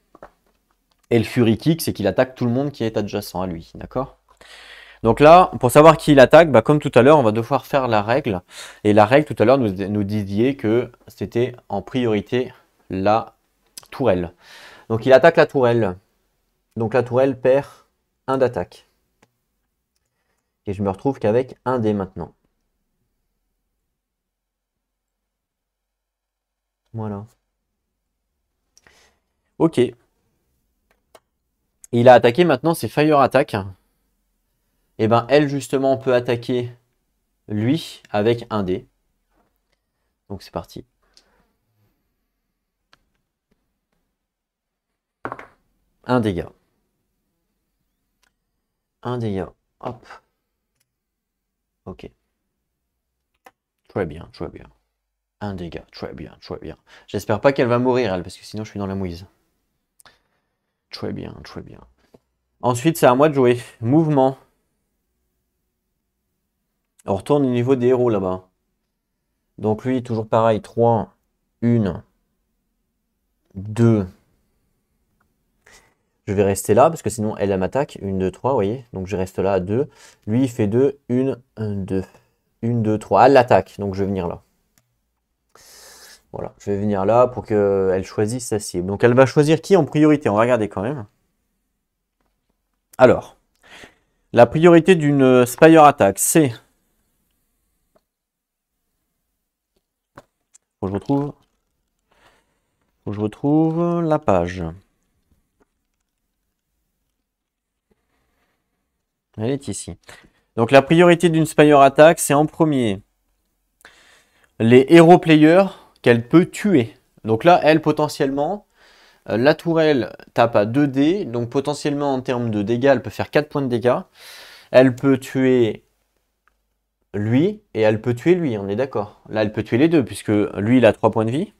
Speaker 1: Et le Fury Kick, c'est qu'il attaque tout le monde qui est adjacent à lui, d'accord? Donc là, pour savoir qui il attaque, bah comme tout à l'heure, on va devoir faire la règle. Et la règle, tout à l'heure, nous disiez que c'était en priorité la tourelle. Donc il attaque la tourelle. Donc la tourelle perd 1 d'attaque. Et je me retrouve qu'avec 1 dé maintenant. Voilà. Ok. Il a attaqué maintenant, c'est Fire Attack. Et ben elle, justement, peut attaquer lui avec 1 dé. Donc c'est parti. Un dégât. Un dégât. Hop. Ok. Très bien, très bien. Un dégât. Très bien, très bien. J'espère pas qu'elle va mourir, elle, parce que sinon je suis dans la mouise. Très bien, très bien. Ensuite, c'est à moi de jouer. Mouvement. On retourne au niveau des héros là-bas. Donc lui, toujours pareil. 3, 1, 2. Je vais rester là, parce que sinon elle m'attaque. 1, 2, 3, vous voyez. Donc je reste là à 2. Lui, il fait 2, 1, 2. 1, 2, 3. Elle l'attaque, donc je vais venir là. Voilà, je vais venir là pour qu'elle choisisse sa cible. Donc elle va choisir qui en priorité? On va regarder quand même. Alors, la priorité d'une Spire Attack, c'est... Faut que je retrouve la page. Elle est ici. Donc la priorité d'une Spire Attack, c'est en premier les héros players qu'elle peut tuer. Donc là, elle, potentiellement, la tourelle tape à 2 dés. Donc potentiellement, en termes de dégâts, elle peut faire 4 points de dégâts. Elle peut tuer lui et elle peut tuer lui, on est d'accord. Là, elle peut tuer les deux, puisque lui, il a 3 points de vie.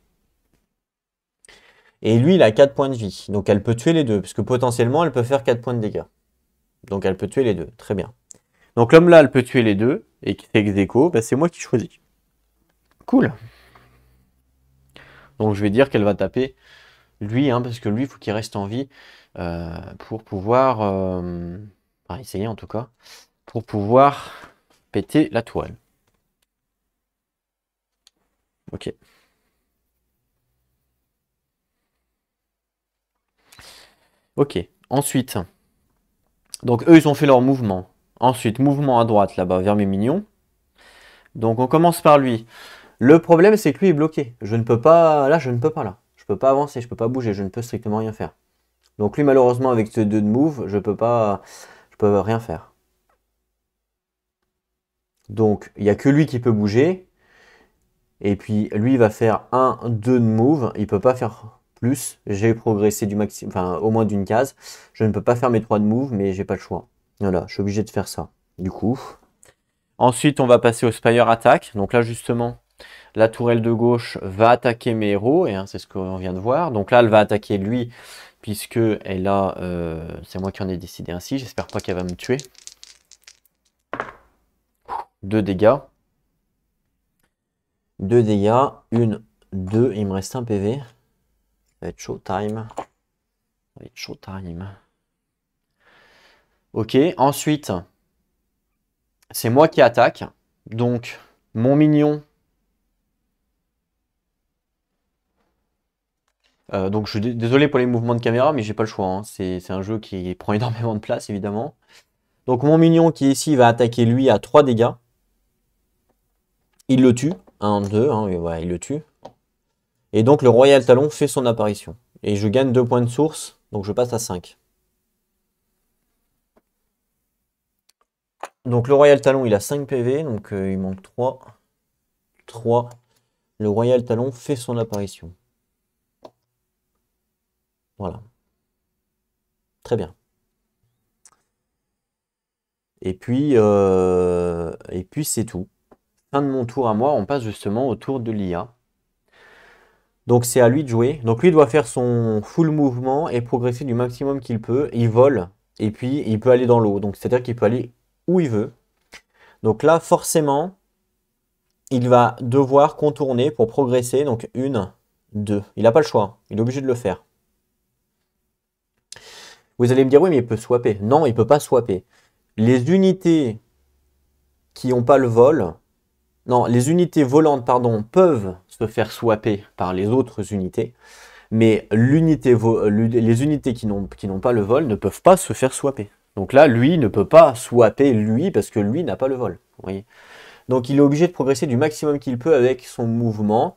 Speaker 1: Et lui, il a 4 points de vie. Donc elle peut tuer les deux, puisque potentiellement, elle peut faire 4 points de dégâts. Donc elle peut tuer les deux, très bien. Donc l'homme là, elle peut tuer les deux, et qui fait ex aequo, bah, c'est moi qui choisis. Cool. Donc je vais dire qu'elle va taper lui, hein, parce que lui, il faut qu'il reste en vie pour pouvoir, enfin, essayer en tout cas, pour pouvoir péter la tourelle. Ok. Ok. Ensuite, donc eux, ils ont fait leur mouvement. Ensuite, mouvement à droite, là-bas, vers mes mignons. Donc on commence par lui. Le problème, c'est que lui est bloqué. Je ne peux pas, là, je ne peux pas, là. Je peux pas avancer, je peux pas bouger, je ne peux strictement rien faire. Donc lui, malheureusement, avec ce 2 de move, je peux rien faire. Donc, il n'y a que lui qui peut bouger. Et puis, lui, il va faire 1, 2 de move. Il ne peut pas faire plus. J'ai progressé du maximum, enfin, au moins d'une case. Je ne peux pas faire mes 3 de move, mais j'ai pas le choix. Voilà, je suis obligé de faire ça. Du coup. Ensuite, on va passer au Spire Attack. Donc là, justement, la tourelle de gauche va attaquer mes héros. Et hein, c'est ce qu'on vient de voir. Donc là, elle va attaquer lui, puisque elle a... c'est moi qui en ai décidé ainsi. J'espère pas qu'elle va me tuer. 2 dégâts. 2 dégâts. 1, 2. Il me reste un PV. Ça va être showtime. Ça va être showtime. Ok, ensuite, c'est moi qui attaque. Donc, mon mignon. Donc, désolé pour les mouvements de caméra, mais j'ai pas le choix, hein. C'est un jeu qui prend énormément de place, évidemment. Donc mon minion qui est ici va attaquer lui à 3 dégâts. Il le tue. 1, 2, hein, et voilà, il le tue. Et donc le Royal Talon fait son apparition. Et je gagne 2 points de source, donc je passe à 5. Donc le Royal Talon, il a 5 PV, donc il manque 3. 3. Le Royal Talon fait son apparition. Voilà. Très bien. Et puis c'est tout. Fin de mon tour à moi, on passe justement au tour de l'IA. Donc c'est à lui de jouer. Donc lui doit faire son full mouvement et progresser du maximum qu'il peut. Il vole et puis il peut aller dans l'eau. Donc c'est-à-dire qu'il peut aller où il veut. Donc là forcément, il va devoir contourner pour progresser. Donc 1, 2. Il n'a pas le choix. Il est obligé de le faire. Vous allez me dire oui mais il peut swapper. Non, il ne peut pas swapper. Les unités qui n'ont pas le vol, non, les unités volantes, pardon, peuvent se faire swapper par les autres unités, mais les unités qui n'ont pas le vol ne peuvent pas se faire swapper. Donc là, lui ne peut pas swapper lui parce que lui n'a pas le vol. Vous voyez. Donc il est obligé de progresser du maximum qu'il peut avec son mouvement.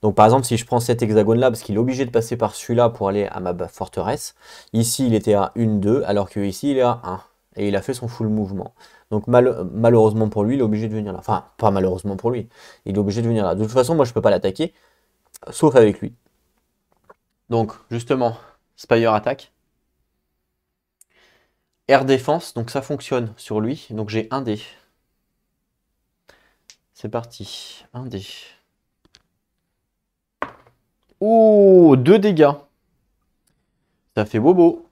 Speaker 1: Donc par exemple, si je prends cet hexagone-là, parce qu'il est obligé de passer par celui-là pour aller à ma forteresse, ici il était à 1, 2, alors que ici il est à 1. Et il a fait son full mouvement. Donc malheureusement pour lui, il est obligé de venir là. Enfin, pas malheureusement pour lui, il est obligé de venir là. De toute façon, moi je peux pas l'attaquer, sauf avec lui. Donc justement, Spire attaque. Air défense, donc ça fonctionne sur lui. Donc j'ai 1 dé. C'est parti, 1 dé. Oh, 2 dégâts. Ça fait bobo.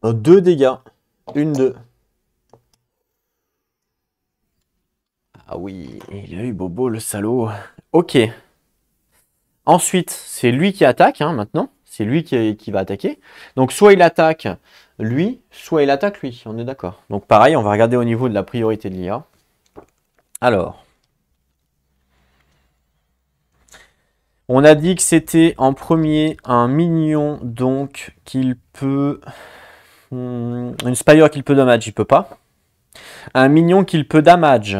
Speaker 1: 2 dégâts. 1, 2. Ah oui, il a eu bobo le salaud. Ok. Ensuite, c'est lui qui attaque maintenant. C'est lui qui va attaquer. Donc soit il attaque lui, soit il attaque lui. On est d'accord. Donc pareil, on va regarder au niveau de la priorité de l'IA. Alors. On a dit que c'était en premier un minion, donc qu'il peut... Une Spire qu'il peut damage, il peut pas. Un minion qu'il peut damage.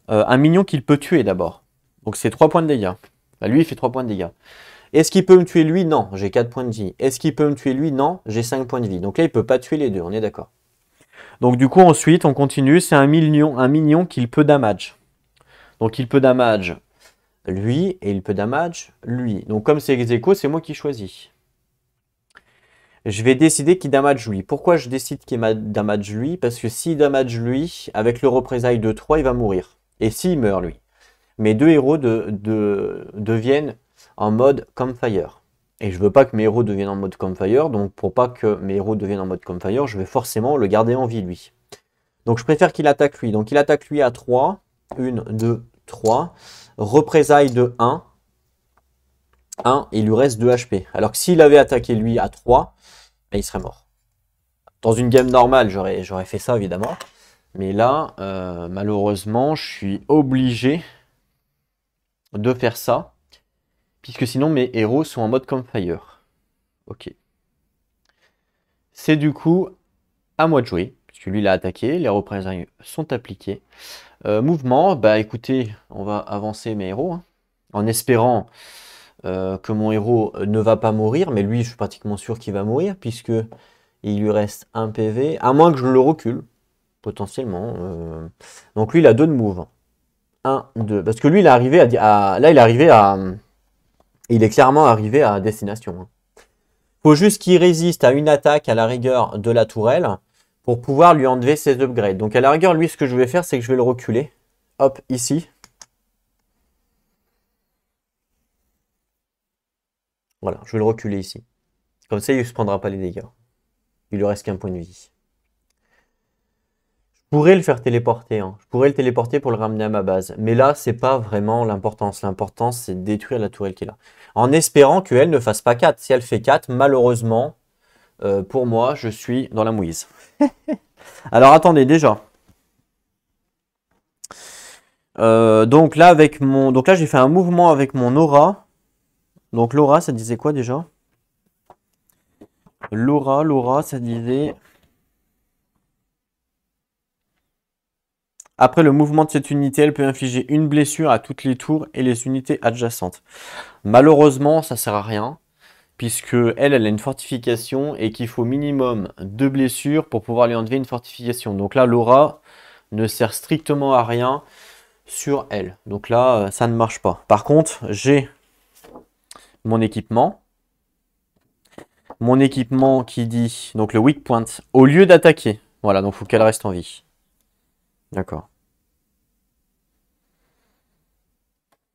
Speaker 1: Un minion qu'il peut tuer d'abord. Donc c'est 3 points de dégâts. Bah, lui, il fait 3 points de dégâts. Est-ce qu'il peut me tuer lui? Non, j'ai 4 points de vie. Est-ce qu'il peut me tuer lui? Non, j'ai 5 points de vie. Donc là, il peut pas tuer les deux, on est d'accord. Donc du coup, ensuite, on continue. C'est un minion qu'il peut damage. Donc il peut damage lui et il peut damage lui. Donc comme c'est ex-aequo, c'est moi qui choisis. Je vais décider qui damage lui. Pourquoi je décide qu'il damage lui? Parce que s'il damage lui, avec le représailles de 3, il va mourir. Et s'il meurt lui. Mes deux héros deviennent en mode Campfire. Et je veux pas que mes héros deviennent en mode Campfire. Donc pour pas que mes héros deviennent en mode Campfire, je vais forcément le garder en vie lui. Donc je préfère qu'il attaque lui. Donc il attaque lui à 3. 1, 2, 3. Représailles de 1. 1, il lui reste 2 HP. Alors que s'il avait attaqué lui à 3, ben, il serait mort. Dans une game normale, j'aurais fait ça évidemment. Mais là, malheureusement, je suis obligé de faire ça. Puisque sinon mes héros sont en mode Campfire. Ok. C'est du coup à moi de jouer. Puisque lui il a attaqué, les représailles sont appliquées. Mouvement, bah écoutez, on va avancer mes héros. Hein, en espérant que mon héros ne va pas mourir. Mais lui, je suis pratiquement sûr qu'il va mourir. Puisque il lui reste 1 PV. À moins que je le recule. Potentiellement. Donc lui, il a 2 de move. 1, 2. Parce que lui, il est arrivé à... Là, il est arrivé à... Il est clairement arrivé à destination. Hein. Faut juste qu'il résiste à une attaque à la rigueur de la tourelle pour pouvoir lui enlever ses upgrades. Donc à la rigueur, lui, ce que je vais faire, c'est que je vais le reculer. Hop, ici. Voilà, je vais le reculer ici. Comme ça, il ne se prendra pas les dégâts. Il lui reste qu'un point de vie. Je pourrais le faire téléporter. Hein. Je pourrais le téléporter pour le ramener à ma base. Mais là, c'est pas vraiment l'importance. L'importance, c'est de détruire la tourelle qui est là. En espérant qu'elle ne fasse pas 4. Si elle fait 4, malheureusement, pour moi, je suis dans la mouise. Alors, attendez, déjà. Donc là, j'ai fait un mouvement avec mon aura. Donc l'aura, ça disait quoi déjà? L'aura, ça disait... Après le mouvement de cette unité, elle peut infliger une blessure à toutes les tours et les unités adjacentes. Malheureusement, ça sert à rien, puisque elle a une fortification et qu'il faut minimum 2 blessures pour pouvoir lui enlever une fortification. Donc là, l'aura ne sert strictement à rien sur elle. Donc là, ça ne marche pas. Par contre, j'ai mon équipement. Mon équipement qui dit, donc le weak point, au lieu d'attaquer. Voilà, donc il faut qu'elle reste en vie. D'accord.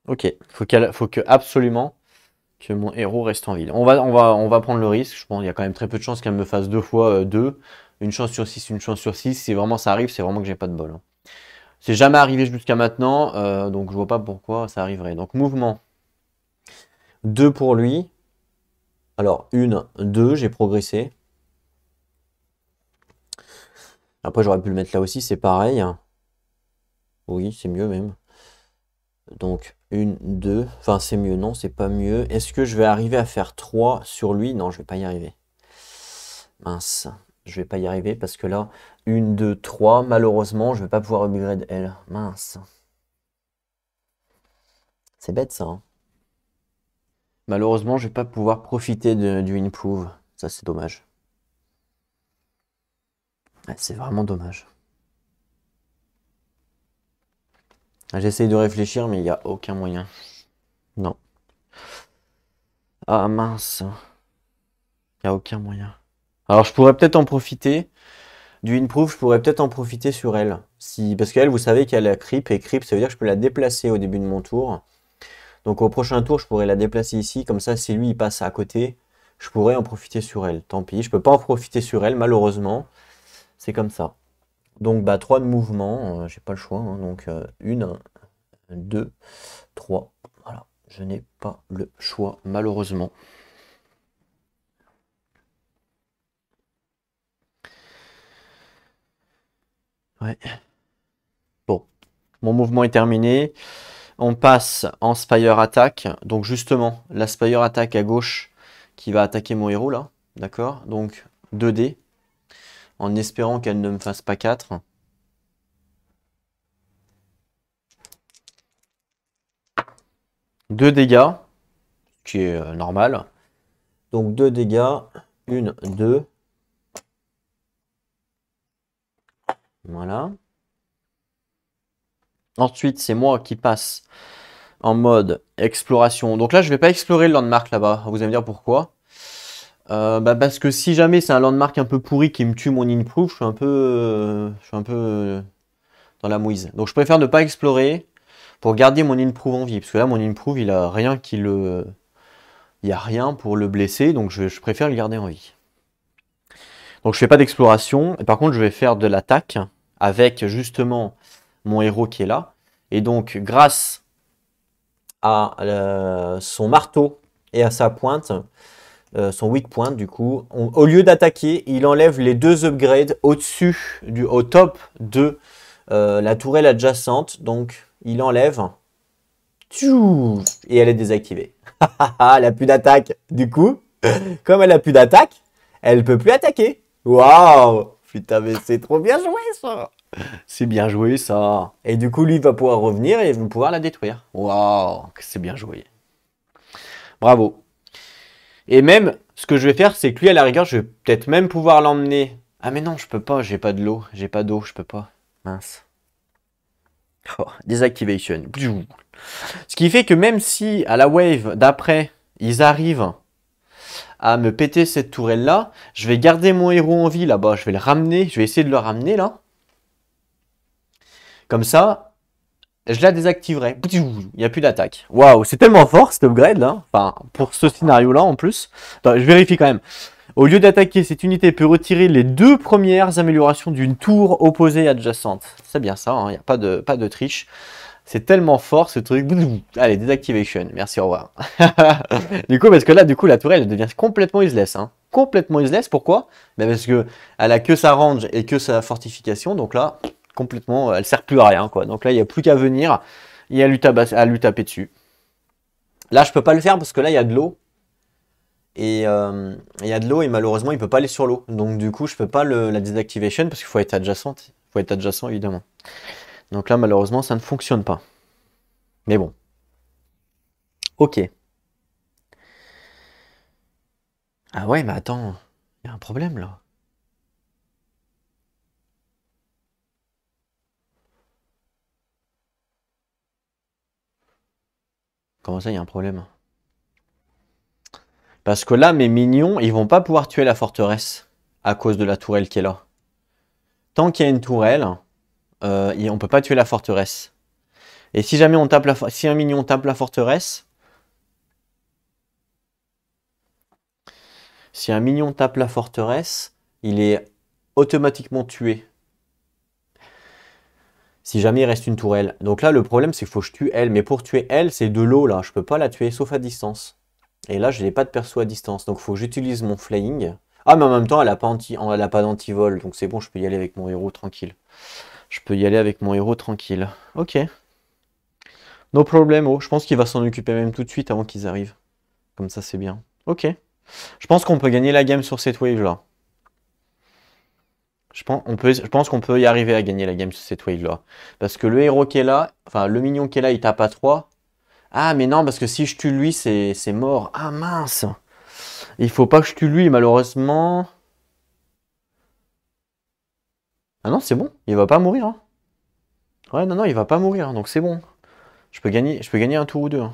Speaker 1: Ok, faut que absolument que mon héros reste en vie. On va prendre le risque. Je pense qu'il y a quand même très peu de chances qu'elle me fasse 2 fois 2. Une chance sur 6, une chance sur 6. Si vraiment ça arrive, c'est vraiment que j'ai pas de bol, hein. C'est jamais arrivé jusqu'à maintenant, donc je vois pas pourquoi ça arriverait. Donc mouvement. 2 pour lui. Alors, 1, 2, j'ai progressé. Après, j'aurais pu le mettre là aussi, c'est pareil. Oui, c'est mieux même. Donc, 1, 2. Enfin, c'est mieux, non, c'est pas mieux. Est-ce que je vais arriver à faire 3 sur lui? Non, je vais pas y arriver. Mince, je vais pas y arriver parce que là, 1, 2, 3. Malheureusement, je vais pas pouvoir upgrade elle. Mince. C'est bête ça, hein. Malheureusement, je vais pas pouvoir profiter du improve. Ça, c'est dommage. Ouais, c'est vraiment dommage. J'essaye de réfléchir, mais il n'y a aucun moyen. Non. Ah mince. Il n'y a aucun moyen. Alors, je pourrais peut-être en profiter. Du improve, je pourrais peut-être en profiter sur elle. Si, parce qu'elle, vous savez qu'elle a creep, et creep, ça veut dire que je peux la déplacer au début de mon tour. Donc, au prochain tour, je pourrais la déplacer ici. Comme ça, si lui, il passe à côté, je pourrais en profiter sur elle. Tant pis, je peux pas en profiter sur elle, malheureusement. C'est comme ça. Donc, bah, 3 de mouvement. J'ai pas le choix, hein. Donc, 1, 2, 3. Voilà. Je n'ai pas le choix, malheureusement. Ouais. Bon. Mon mouvement est terminé. On passe en Spire Attack. Donc justement, la Spire Attack à gauche qui va attaquer mon héros là. D'accord? Donc 2 dés. En espérant qu'elle ne me fasse pas 4. Deux dégâts. Qui est normal. Donc 2 dégâts. 1, 2. Voilà. Ensuite, c'est moi qui passe en mode exploration. Donc là, je vais pas explorer le landmark là-bas. Vous allez me dire pourquoi. Bah parce que si jamais c'est un landmark un peu pourri qui me tue mon improve, je suis un peu dans la mouise. Donc je préfère ne pas explorer pour garder mon improve en vie. Parce que là, mon improve, il a rien qui le... Il n'y a rien pour le blesser, donc je préfère le garder en vie. Donc je fais pas d'exploration. Et par contre, je vais faire de l'attaque avec justement mon héros qui est là. Et donc, grâce à son marteau et à sa pointe, son weak point du coup, au lieu d'attaquer, il enlève les 2 upgrades au-dessus, au top de la tourelle adjacente. Donc, il enlève. Et elle est désactivée. Elle a plus d'attaque. Du coup, comme elle a plus d'attaque, elle peut plus attaquer. Waouh! Putain, mais c'est trop bien joué ça! C'est bien joué ça. Et du coup, lui il va pouvoir revenir et il va pouvoir la détruire. Waouh! C'est bien joué. Bravo. Et même, ce que je vais faire, c'est que lui, à la rigueur, je vais peut-être même pouvoir l'emmener. Ah mais non, je peux pas, j'ai pas de l'eau. J'ai pas d'eau, je peux pas. Mince. Oh, Deactivation. Ce qui fait que même si, à la wave d'après, ils arrivent à me péter cette tourelle-là, je vais garder mon héros en vie là-bas. Je vais le ramener, je vais essayer de le ramener là. Comme ça, je la désactiverai. Il n'y a plus d'attaque. Waouh, c'est tellement fort cet upgrade là. Enfin, pour ce scénario-là en plus. Attends, je vérifie quand même. Au lieu d'attaquer, cette unité peut retirer les 2 premières améliorations d'une tour opposée adjacente. C'est bien ça, il n'y a pas de triche. C'est tellement fort ce truc. Allez, désactivation. Merci, au revoir. Du coup, parce que là, du coup, la tourelle devient complètement useless. Hein. Complètement useless. Pourquoi? Parce que elle a que sa range et que sa fortification. Donc là, complètement, elle sert plus à rien, quoi. Donc là, il n'y a plus qu'à venir et à lui taper dessus. Là, je peux pas le faire parce que là, il y a de l'eau. Et il y a de l'eau et malheureusement, il peut pas aller sur l'eau. Donc du coup, je peux pas la désactivation parce qu'il faut être adjacent. Il faut être adjacent, évidemment. Donc là, malheureusement, ça ne fonctionne pas. Mais bon. Ok. Ah ouais, mais attends, il y a un problème là. Comment ça, il y a un problème? Parce que là, mes minions, ils vont pas pouvoir tuer la forteresse à cause de la tourelle qui est là. Tant qu'il y a une tourelle, on peut pas tuer la forteresse. Et si jamais on tape si un minion tape la forteresse, si un minion tape la forteresse, il est automatiquement tué. Si jamais il reste une tourelle. Donc là, le problème, c'est qu'il faut que je tue elle. Mais pour tuer elle, c'est de l'eau là. Je peux pas la tuer sauf à distance. Et là, je n'ai pas de perso à distance. Donc il faut que j'utilise mon flying. Ah, mais en même temps, elle a pas d'antivol. Donc c'est bon, je peux y aller avec mon héros tranquille. Je peux y aller avec mon héros tranquille. Ok. No problème. Oh, je pense qu'il va s'en occuper même tout de suite avant qu'ils arrivent. Comme ça, c'est bien. Ok. Je pense qu'on peut gagner la game sur cette wave là. Je pense qu'on peut y arriver à gagner la game sur cette wave là. Parce que le héros qui est là, enfin le mignon qui est là, il tape à 3. Ah mais non, parce que si je tue lui, c'est mort. Ah mince. Il faut pas que je tue lui, malheureusement. Ah non, c'est bon, il va pas mourir, hein. Ouais, non, non, il va pas mourir, donc c'est bon. Je peux gagner un tour ou deux, hein.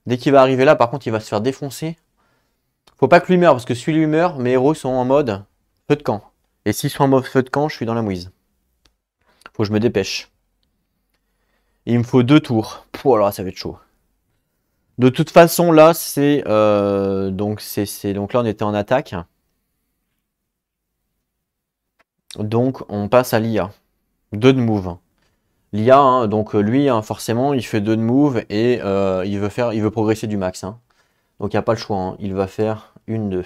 Speaker 1: Dès qu'il va arriver là, par contre, il va se faire défoncer. Faut pas que lui meure, parce que si lui meurt, mes héros sont en mode feu de camp. Et s'ils sont en mode feu de camp, je suis dans la mouise. Faut que je me dépêche. Il me faut 2 tours. Pouh, alors ça va être chaud. De toute façon, là, donc là, on était en attaque. Donc, on passe à l'IA. 2 de move. L'IA, hein, donc lui, hein, forcément, il fait 2 de move et il veut progresser du max, hein. Donc il n'y a pas le choix, hein. Il va faire une 2.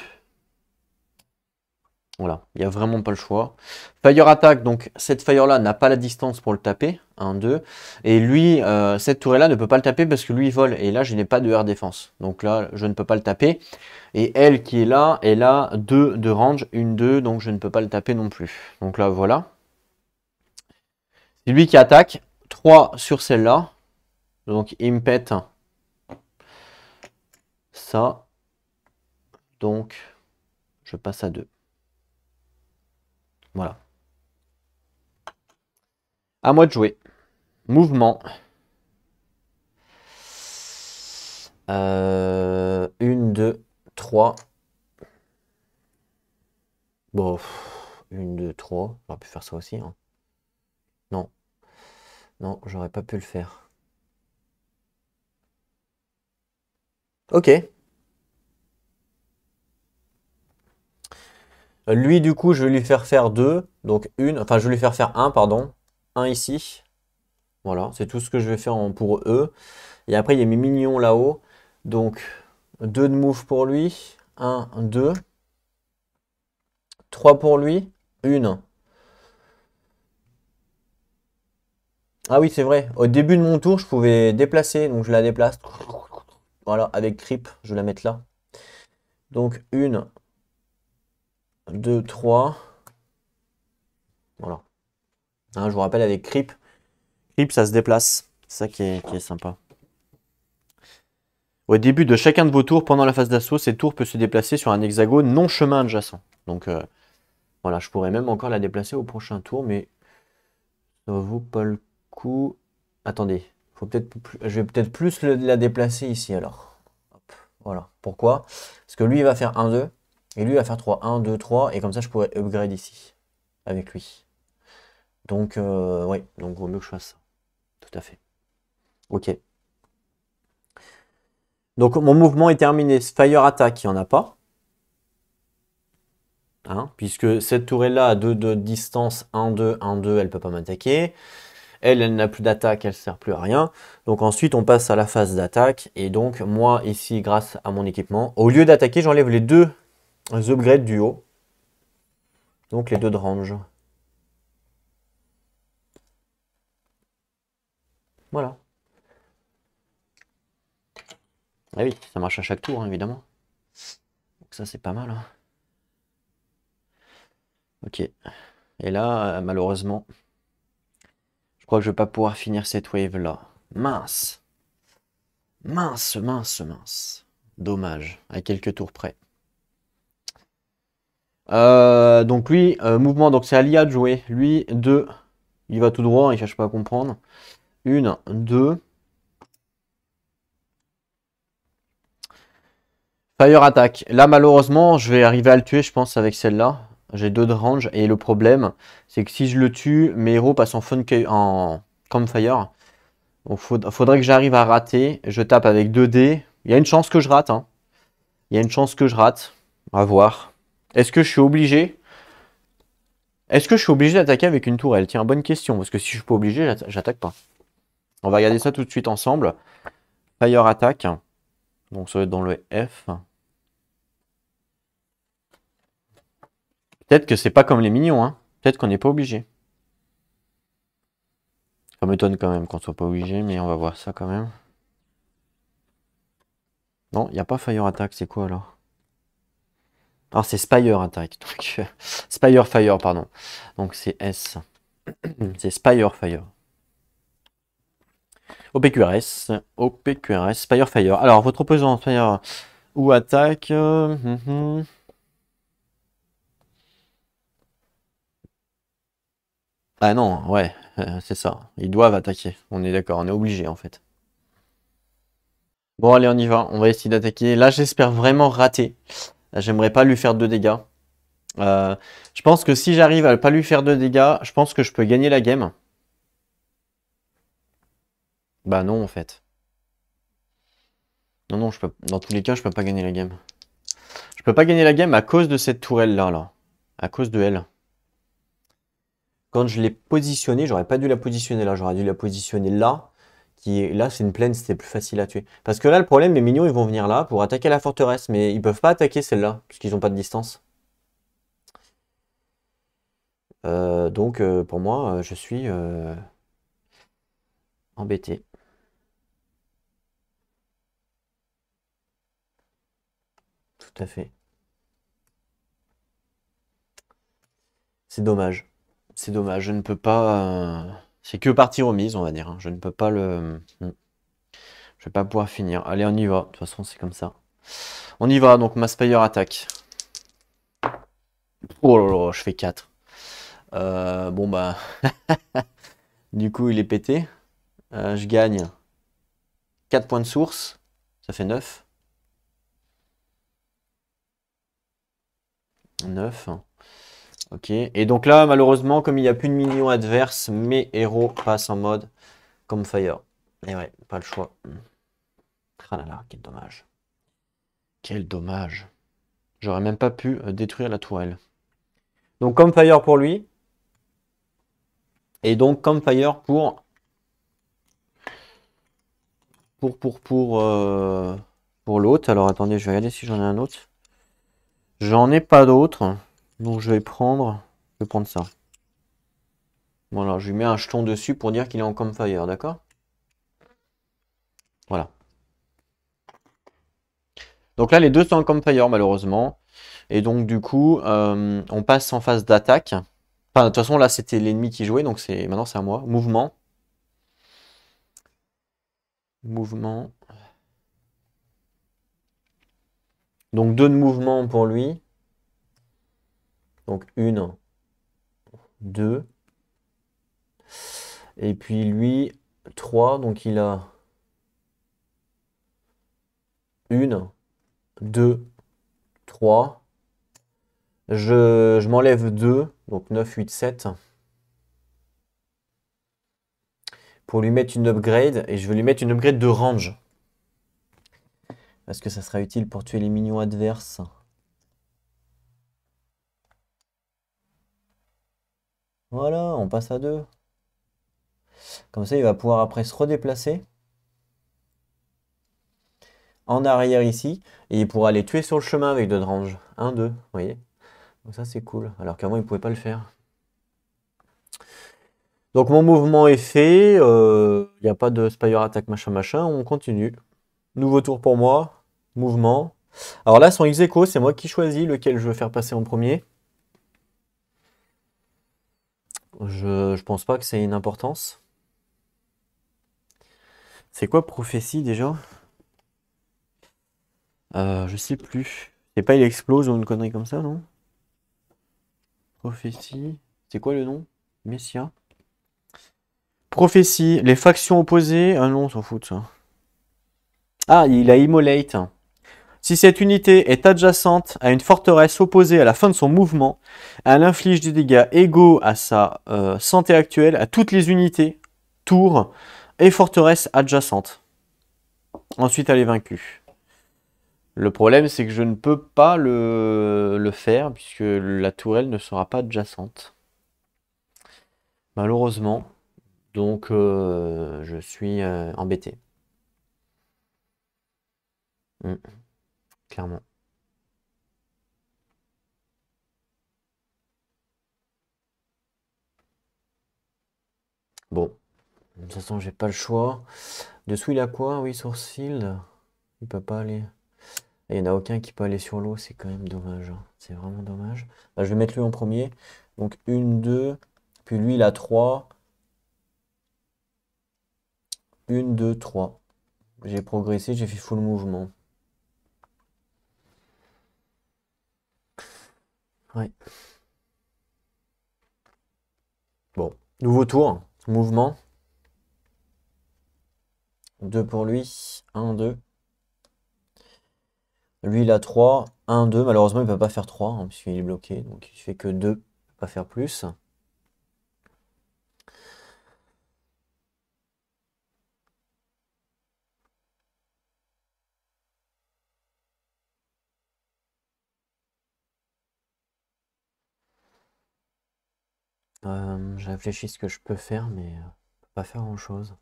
Speaker 1: Voilà, il n'y a vraiment pas le choix. Fire attack, donc cette fire là n'a pas la distance pour le taper. 1, 2. Et lui, cette tourelle là ne peut pas le taper parce que lui il vole. Et là, je n'ai pas de air défense. Donc là, je ne peux pas le taper. Et elle qui est là, elle a 2 de range, une 2, donc je ne peux pas le taper non plus. Donc là, voilà. C'est lui qui attaque. 3 sur celle-là. Donc il me pète ça. Donc je passe à 2. Voilà. À moi de jouer. Mouvement. 1, 2, 3. Bon, 1, 2, 3. J'aurais pu faire ça aussi, hein. Non. Non, j'aurais pas pu le faire. Ok. Lui, du coup, je vais lui faire 2. Donc enfin, je vais lui faire un, pardon. Un ici. Voilà, c'est tout ce que je vais faire pour eux. Et après, il y a mes minions là-haut. Donc, 2 de move pour lui. 1, 2. 3 pour lui. 1. Ah oui, c'est vrai. Au début de mon tour, je pouvais déplacer. Donc, je la déplace. Voilà, avec creep, je vais la mettre là. Donc, 1, 2, 3. Voilà. Hein, je vous rappelle, avec creep, ça se déplace. C'est ça qui est sympa. Au début de chacun de vos tours, pendant la phase d'assaut, cette tour peut se déplacer sur un hexagone non chemin adjacent. Donc, voilà, je pourrais même encore la déplacer au prochain tour, mais ça vaut pas le coup. Attendez, je vais peut-être plus la déplacer ici alors. Hop, voilà. Pourquoi? Parce que lui, il va faire 1, 2, et lui, il va faire 3. 1, 2, 3, et comme ça, je pourrais upgrade ici, avec lui. Donc, oui, donc vaut mieux que je fasse ça. Tout à fait. Ok. Donc, mon mouvement est terminé. Fire attack, il n'y en a pas. Hein, puisque cette tourelle-là a 2 de distance, 1, 2, 1, 2, elle ne peut pas m'attaquer. Elle n'a plus d'attaque, elle ne sert plus à rien. Donc ensuite, on passe à la phase d'attaque. Et donc, moi, ici, grâce à mon équipement, au lieu d'attaquer, j'enlève les 2 upgrades du haut. Donc les 2 de range. Voilà. Ah oui, ça marche à chaque tour, hein, évidemment. Donc ça, c'est pas mal, hein. Ok. Et là, malheureusement, je crois que je vais pas pouvoir finir cette wave là. Mince. Mince, mince, mince. Dommage, à quelques tours près. Donc lui, mouvement, donc c'est à l'IA de jouer. Lui, 2. Il va tout droit, il cherche pas à comprendre. 1, 2. Fire attack. Là, malheureusement, je vais arriver à le tuer, je pense, avec celle-là. J'ai 2 de range. Et le problème, c'est que si je le tue, mes héros passent en campfire. Donc, faudrait que j'arrive à rater. Je tape avec 2 dés. Il y a une chance que je rate. Hein. Il y a une chance que je rate. À voir. Est-ce que je suis obligé? Est-ce que je suis obligé d'attaquer avec une tourelle? Tiens, bonne question. Parce que si je suis pas obligé, j'attaque pas. On va regarder ça tout de suite ensemble. Fire attack. Donc, ça va être dans le F. Peut-être que c'est pas comme les mignons, hein. Peut-être qu'on n'est pas obligé. Ça m'étonne quand même qu'on soit pas obligé, mais on va voir ça quand même. Non, il n'y a pas Fire Attack, c'est quoi alors? Alors c'est Spire Attack. Donc, Spire Fire, pardon. Donc c'est S. C'est Spire Fire. OPQRS. OPQRS. Spire Fire. Alors votre opposant Fire ou attaque. Ah non, ouais, c'est ça. Ils doivent attaquer. On est d'accord, on est obligé en fait. Bon, allez, on y va. On va essayer d'attaquer. Là, j'espère vraiment rater. J'aimerais pas lui faire de dégâts. Je pense que si j'arrive à pas lui faire de dégâts, je pense que je peux gagner la game. Bah non, en fait. Non, non, dans tous les cas, je peux pas gagner la game. Je peux pas gagner la game à cause de cette tourelle-là, là. À cause de elle. Quand je l'ai positionnée, j'aurais pas dû la positionner là. J'aurais dû la positionner là. Là, c'est une plaine, c'était plus facile à tuer. Parce que là, le problème, les minions, ils vont venir là pour attaquer la forteresse. Mais ils peuvent pas attaquer celle-là, puisqu'ils ont pas de distance. Donc, pour moi, je suis embêté. Tout à fait. C'est dommage. C'est dommage. Je ne peux pas. C'est que partie remise, on va dire. Hein. Je ne peux pas le. Je vais pas pouvoir finir. Allez, on y va. De toute façon, c'est comme ça. On y va. Donc, ma Spire attaque. Oh là là, je fais 4. Bon, bah. Du coup, il est pété. Je gagne 4 points de source. Ça fait 9. 9. Ok. Et donc là, malheureusement, comme il n'y a plus de minions adverses, mes héros passent en mode comme Fire. Et ouais, pas le choix. Ah là là, quel dommage. Quel dommage. J'aurais même pas pu détruire la tourelle. Donc comme Fire pour lui. Et donc comme Fire pour l'autre. Alors attendez, je vais regarder si j'en ai un autre. J'en ai pas d'autre. Donc je vais prendre ça. Voilà, je lui mets un jeton dessus pour dire qu'il est en campfire, d'accord? Voilà. Donc là, les deux sont en campfire, malheureusement. Et donc, du coup, on passe en phase d'attaque. Enfin, de toute façon, là, c'était l'ennemi qui jouait, donc maintenant, c'est à moi. Mouvement. Mouvement. Donc, 2 de mouvement pour lui. Donc, 1, 2. Et puis, lui, 3. Donc, il a 1, 2, 3. Je m'enlève 2. Donc, 9, 8, 7. Pour lui mettre une upgrade. Et je vais lui mettre une upgrade de range. Parce que ça sera utile pour tuer les minions adverses. Voilà, on passe à 2. Comme ça, il va pouvoir après se redéplacer en arrière ici. Et il pourra les tuer sur le chemin avec de range. 1, 2, vous voyez. Donc ça, c'est cool. Alors qu'avant, il ne pouvait pas le faire. Donc mon mouvement est fait. Il n'y a pas de Spire Attack machin machin. On continue. Nouveau tour pour moi. Mouvement. Alors là, son ex-aequo, c'est moi qui choisis lequel je veux faire passer en premier. Je pense pas que c'est une importance. C'est quoi prophétie déjà? Je sais plus. C'est pas il explose ou une connerie comme ça, non? Prophétie. C'est quoi le nom? Messia. Prophétie. Les factions opposées. Ah non, on s'en fout de ça. Ah, il a immolate. Si cette unité est adjacente à une forteresse opposée à la fin de son mouvement, elle inflige des dégâts égaux à sa santé actuelle à toutes les unités, tours et forteresses adjacentes. Ensuite, elle est vaincue. Le problème, c'est que je ne peux pas le faire puisque la tourelle ne sera pas adjacente. Malheureusement. Donc, je suis embêté. Clairement. Bon. De toute façon, j'ai pas le choix. Dessous, il a quoi? Oui, sourcil. Il peut pas aller. Il n'y en a aucun qui peut aller sur l'eau, c'est quand même dommage. C'est vraiment dommage. Bah, je vais mettre lui en premier. Donc, une, deux. Puis lui, il a 3. Une, deux, 3. J'ai progressé, j'ai fait full mouvement. Ouais. Bon. Nouveau tour. Mouvement. 2 pour lui. 1, 2. Lui, il a 3. 1, 2. Malheureusement, il ne peut pas faire 3, hein, puisqu'il est bloqué. Donc, il fait que 2. Il ne peut pas faire plus. Je réfléchis ce que je peux faire, mais je peux pas faire grand-chose.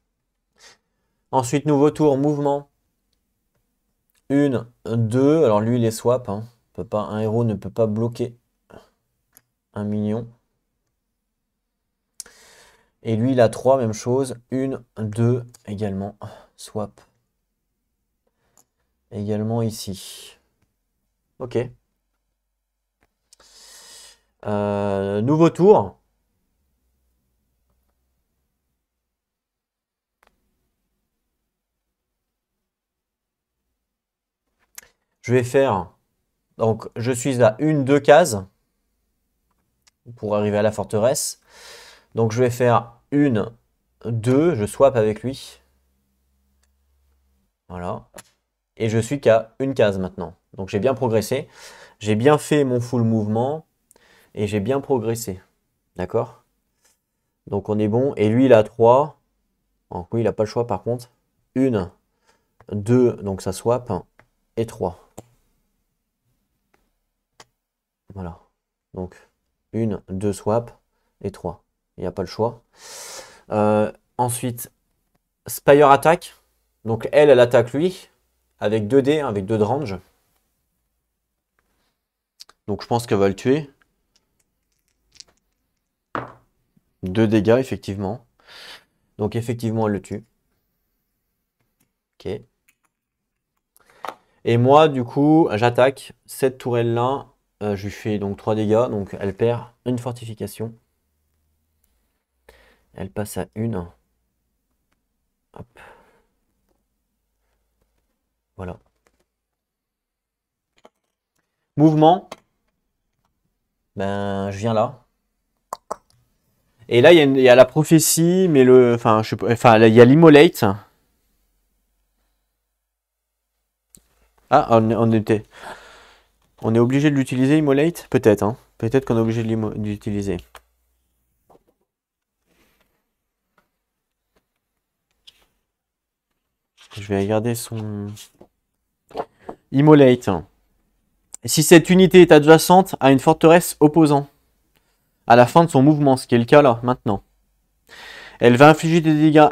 Speaker 1: Ensuite, nouveau tour, mouvement. 1, 2. Alors lui, il est swap. Hein. Un héros ne peut pas bloquer un minion. Et lui, il a 3, même chose. 1, 2 également. Swap. Également ici. Ok. Nouveau tour. Je vais faire... Donc, je suis à 1, 2 cases pour arriver à la forteresse. Donc, je vais faire 1, 2. Je swap avec lui. Voilà. Et je suis qu'à une case maintenant. Donc, j'ai bien progressé. J'ai bien fait mon full mouvement. Et j'ai bien progressé. D'accord? Donc, on est bon. Et lui, il a 3. Donc, oui, il n'a pas le choix par contre. 1, 2. Donc, ça swap. Et 3. Voilà. Donc, 1, 2 swap et 3. Il n'y a pas le choix. Ensuite, Spire attaque. Donc, elle attaque lui. Avec 2 dés, avec 2 de range. Donc, je pense qu'elle va le tuer. 2 dégâts, effectivement. Donc, effectivement, elle le tue. Ok. Et moi, du coup, j'attaque cette tourelle-là. Je lui fais donc 3 dégâts. Donc, elle perd une fortification. Elle passe à 1. Hop. Voilà. Mouvement. Ben, je viens là. Et là, il y a la prophétie, mais le. Enfin, je sais pas, enfin, il y a l'immolate. Ah, on est obligé de l'utiliser, immolate? Peut-être, hein. Peut-être qu'on est obligé de l'utiliser. Je vais regarder son... Immolate. Si cette unité est adjacente à une forteresse opposant, à la fin de son mouvement, ce qui est le cas là, maintenant, elle va infliger des dégâts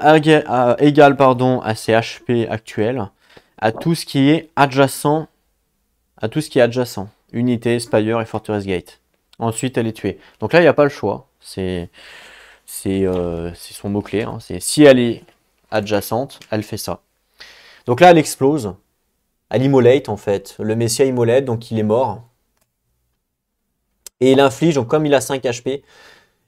Speaker 1: égaux à ses HP actuels, à tout ce qui est adjacent, unité, spire et fortress gate. Ensuite, elle est tuée. Donc là, il n'y a pas le choix. C'est son mot-clé. Hein. Si elle est adjacente, elle fait ça. Donc là, elle explose. Elle immolate, en fait. Le Messia immolate, donc il est mort. Et il inflige, donc comme il a 5 HP,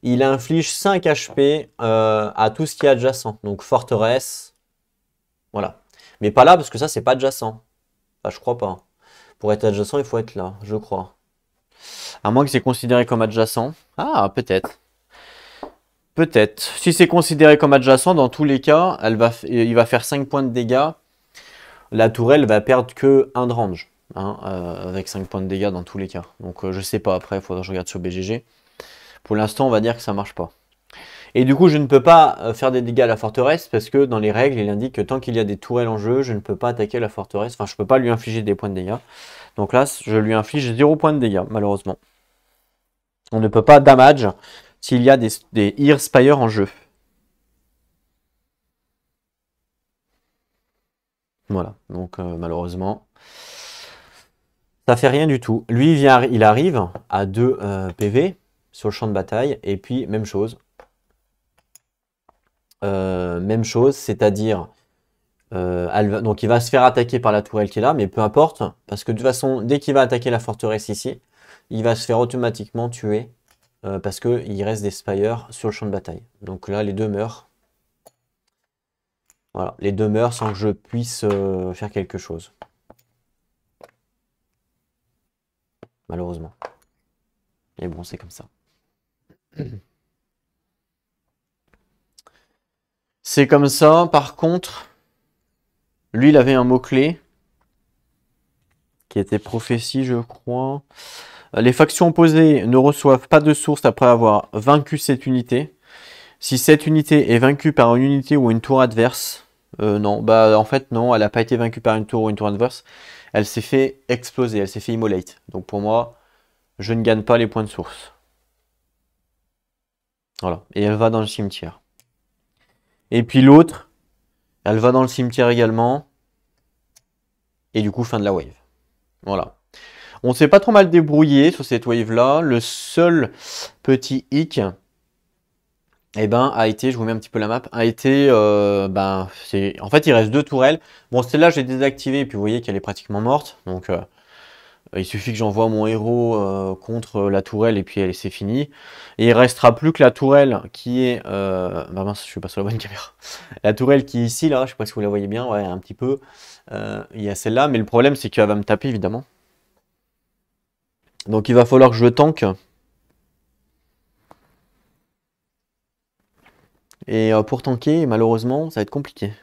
Speaker 1: il inflige 5 HP à tout ce qui est adjacent. Donc forteresse, Voilà. Mais pas là, parce que ça, c'est pas adjacent. Enfin, je crois pas. Pour être adjacent, il faut être là, je crois. À moins que c'est considéré comme adjacent. Ah, peut-être. Peut-être. Si c'est considéré comme adjacent, dans tous les cas, il va faire 5 points de dégâts. La tourelle va perdre que 1 de range. Hein, avec 5 points de dégâts dans tous les cas. Donc je sais pas, après, il faudra que je regarde sur BGG. Pour l'instant, on va dire que ça marche pas. Et du coup, je ne peux pas faire des dégâts à la forteresse parce que dans les règles, il indique que tant qu'il y a des tourelles en jeu, je ne peux pas attaquer la forteresse. Enfin, je ne peux pas lui infliger des points de dégâts. Donc là, je lui inflige 0 points de dégâts, malheureusement. On ne peut pas damage s'il y a des Ear Spire en jeu. Voilà, donc malheureusement, ça fait rien du tout. Lui, il arrive à 2 PV sur le champ de bataille. Et puis, même chose. C'est-à-dire... donc il va se faire attaquer par la tourelle qui est là, mais peu importe, parce que de toute façon, dès qu'il va attaquer la forteresse ici, il va se faire automatiquement tuer, parce qu'il reste des spires sur le champ de bataille. Donc là, les deux meurent. Voilà, les deux meurent sans que je puisse faire quelque chose. Malheureusement. Et bon, c'est comme ça. C'est comme ça, par contre, lui, il avait un mot-clé qui était prophétie, je crois. Les factions opposées ne reçoivent pas de source après avoir vaincu cette unité. Si cette unité est vaincue par une unité ou une tour adverse, non, bah en fait non, elle n'a pas été vaincue par une tour ou une tour adverse. Elle s'est fait exploser, elle s'est fait immolate. Donc pour moi, je ne gagne pas les points de source. Voilà, et elle va dans le cimetière. Et puis l'autre, elle va dans le cimetière également. Et du coup, fin de la wave. Voilà. On s'est pas trop mal débrouillé sur cette wave-là. Le seul petit hic, eh ben, a été, je vous mets un petit peu la map, a été, en fait, il reste 2 tourelles. Bon, celle-là, j'ai désactivé, et puis vous voyez qu'elle est pratiquement morte. Donc, il suffit que j'envoie mon héros contre la tourelle, et puis c'est fini. Et il restera plus que la tourelle qui est... bah mince, je suis pas sur la bonne caméra. La tourelle qui est ici, là, je sais pas si vous la voyez bien, ouais, un petit peu. Il y a celle-là, mais le problème, c'est qu'elle va me taper, évidemment. Donc, il va falloir que je tank. Et pour tanker, malheureusement, ça va être compliqué.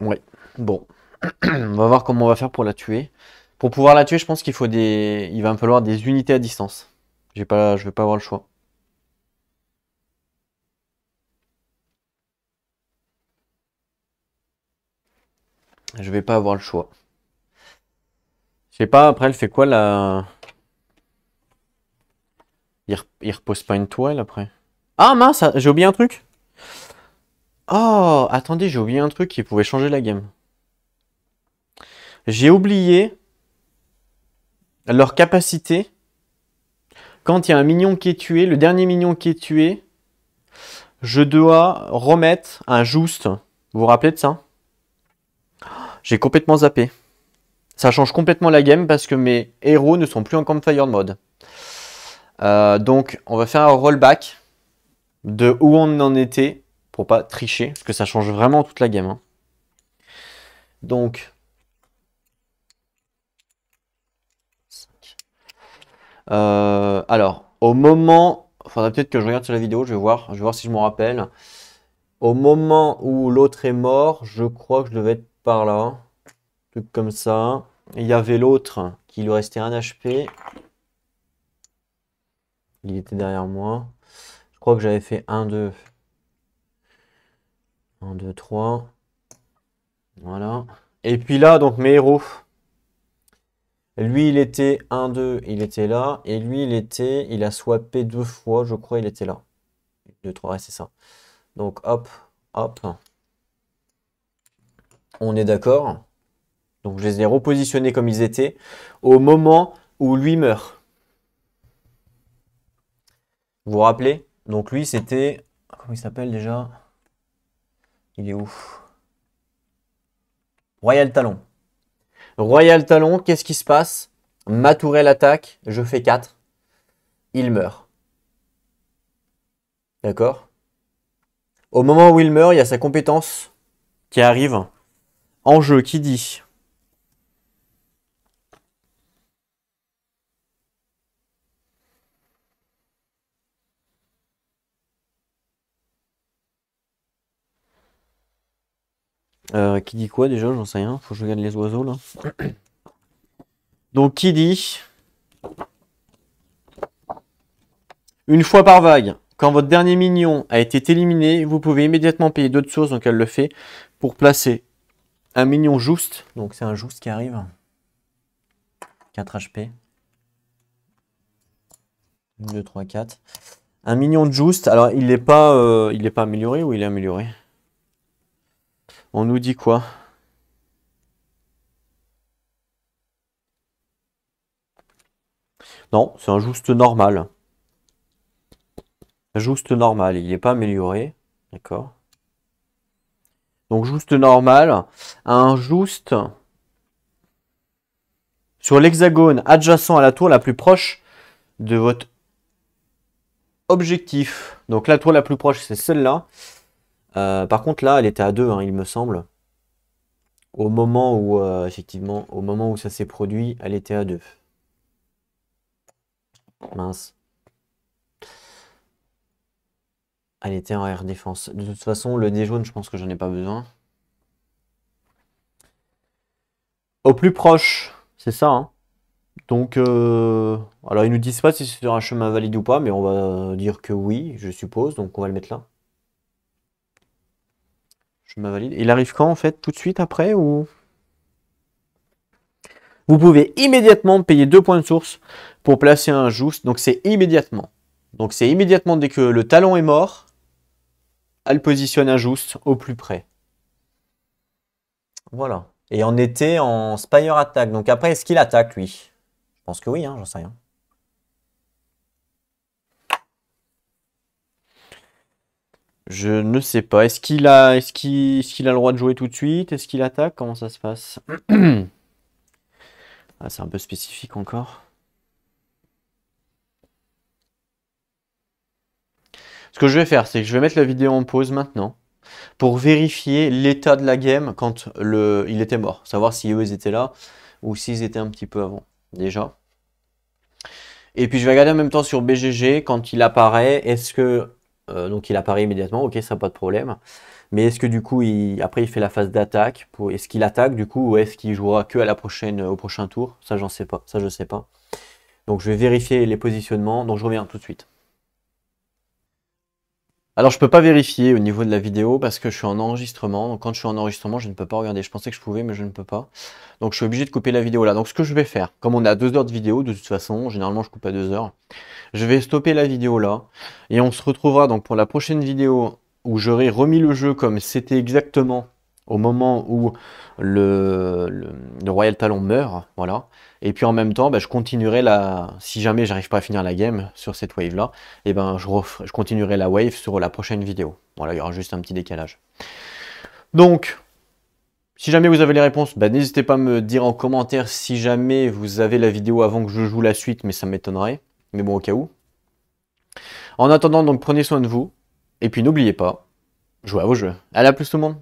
Speaker 1: Ouais, bon. On va voir comment on va faire pour la tuer. Pour pouvoir la tuer, je pense qu'il faut il va me falloir des unités à distance. Je vais pas avoir le choix. Je vais pas avoir le choix. Je sais pas, après, elle fait quoi, la... Il repose pas une toile, après. Ah, mince, j'ai oublié un truc. Oh, attendez, j'ai oublié un truc qui pouvait changer la game. J'ai oublié leur capacité. Quand il y a un minion qui est tué, le dernier minion qui est tué, je dois remettre un Just. Vous vous rappelez de ça? J'ai complètement zappé. Ça change complètement la game parce que mes héros ne sont plus en campfire mode. Donc, on va faire un rollback de où on en était pour pas tricher, parce que ça change vraiment toute la game. Hein. Donc, alors, au moment, il faudra peut-être que je regarde sur la vidéo, je vais voir si je m'en rappelle. Au moment où l'autre est mort, je crois que je devais être par là, truc comme ça. Il y avait l'autre qui lui restait un HP. Il était derrière moi. Je crois que j'avais fait 1, 2. 1, 2, 3. Voilà. Et puis là, donc mes héros. Lui, il était 1, 2, il était là. Et lui, il a swappé 2 fois, je crois, il était là. 2, 3, ouais, c'est ça. Donc hop, hop. On est d'accord. Donc je les ai repositionnés comme ils étaient au moment où lui meurt. Vous vous rappelez? Donc lui, c'était... Comment il s'appelle déjà? Il est où? Royal Talon. Royal Talon, qu'est-ce qui se passe? Ma tourelle attaque, je fais 4. Il meurt. D'accord? Au moment où il meurt, il y a sa compétence qui arrive en jeu, qui dit qui dit quoi déjà? J'en sais rien. Faut que je regarde les oiseaux là. Donc qui dit une fois par vague, quand votre dernier minion a été éliminé, vous pouvez immédiatement payer d'autres sources, donc elle le fait, pour placer un minion juste. Donc c'est un juste qui arrive. 4 HP. 1, 2, 3, 4. Un minion de juste. Alors il n'est pas amélioré ou il est amélioré? On nous dit quoi? Non, c'est un juste normal. Juste normal, il n'est pas amélioré. D'accord. Donc juste normal. Un juste sur l'hexagone adjacent à la tour la plus proche de votre objectif. Donc la tour la plus proche, c'est celle-là. Par contre, là, elle était à 2, hein, il me semble. Au moment où, effectivement, au moment où ça s'est produit, elle était à 2. Mince. Elle était en air défense. De toute façon, le dé jaune, je pense que j'en ai pas besoin. Au plus proche, c'est ça, hein. Donc, alors ils nous disent pas si c'est sur un chemin valide ou pas, mais on va dire que oui, je suppose. Donc on va le mettre là. Chemin valide. Il arrive quand en fait? Tout de suite après ou? Vous pouvez immédiatement payer 2 points de source pour placer un juste. Donc c'est immédiatement. Donc c'est immédiatement dès que le talon est mort, elle positionne un juste au plus près. Voilà. Et on était en Spire Attack. Donc après, est-ce qu'il attaque lui? Je pense que oui, hein, j'en sais rien. Je ne sais pas. Est-ce qu'il a le droit de jouer tout de suite? Est-ce qu'il attaque? Comment ça se passe? Ah, c'est un peu spécifique encore. Ce que je vais faire, c'est que je vais mettre la vidéo en pause maintenant pour vérifier l'état de la game quand il était mort. Savoir si eux ils étaient là ou s'ils étaient un petit peu avant déjà. Et puis je vais regarder en même temps sur BGG quand il apparaît. Est-ce que donc il apparaît immédiatement, ok, ça pas de problème. Mais est-ce que du coup après il fait la phase d'attaque est-ce qu'il attaque du coup ou est-ce qu'il jouera que à la au prochain tour? Ça j'en sais pas, ça je sais pas. Donc je vais vérifier les positionnements. Donc je reviens tout de suite. Alors je peux pas vérifier au niveau de la vidéo parce que je suis en enregistrement. Donc quand je suis en enregistrement, je ne peux pas regarder. Je pensais que je pouvais, mais je ne peux pas. Donc je suis obligé de couper la vidéo là. Donc ce que je vais faire, comme on a 2 heures de vidéo, de toute façon, généralement je coupe à 2 heures. Je vais stopper la vidéo là. Et on se retrouvera donc pour la prochaine vidéo où j'aurai remis le jeu comme c'était exactement au moment où le Royal Talon meurt. Voilà. Et puis en même temps, bah, je continuerai si jamais j'arrive pas à finir la game sur cette wave là, et ben je continuerai la wave sur la prochaine vidéo. Voilà, il y aura juste un petit décalage. Donc, si jamais vous avez les réponses, bah, n'hésitez pas à me dire en commentaire si jamais vous avez la vidéo avant que je joue la suite, mais ça m'étonnerait. Mais bon, au cas où. En attendant, donc prenez soin de vous. Et puis n'oubliez pas, jouez à vos jeux. Allez, à plus tout le monde.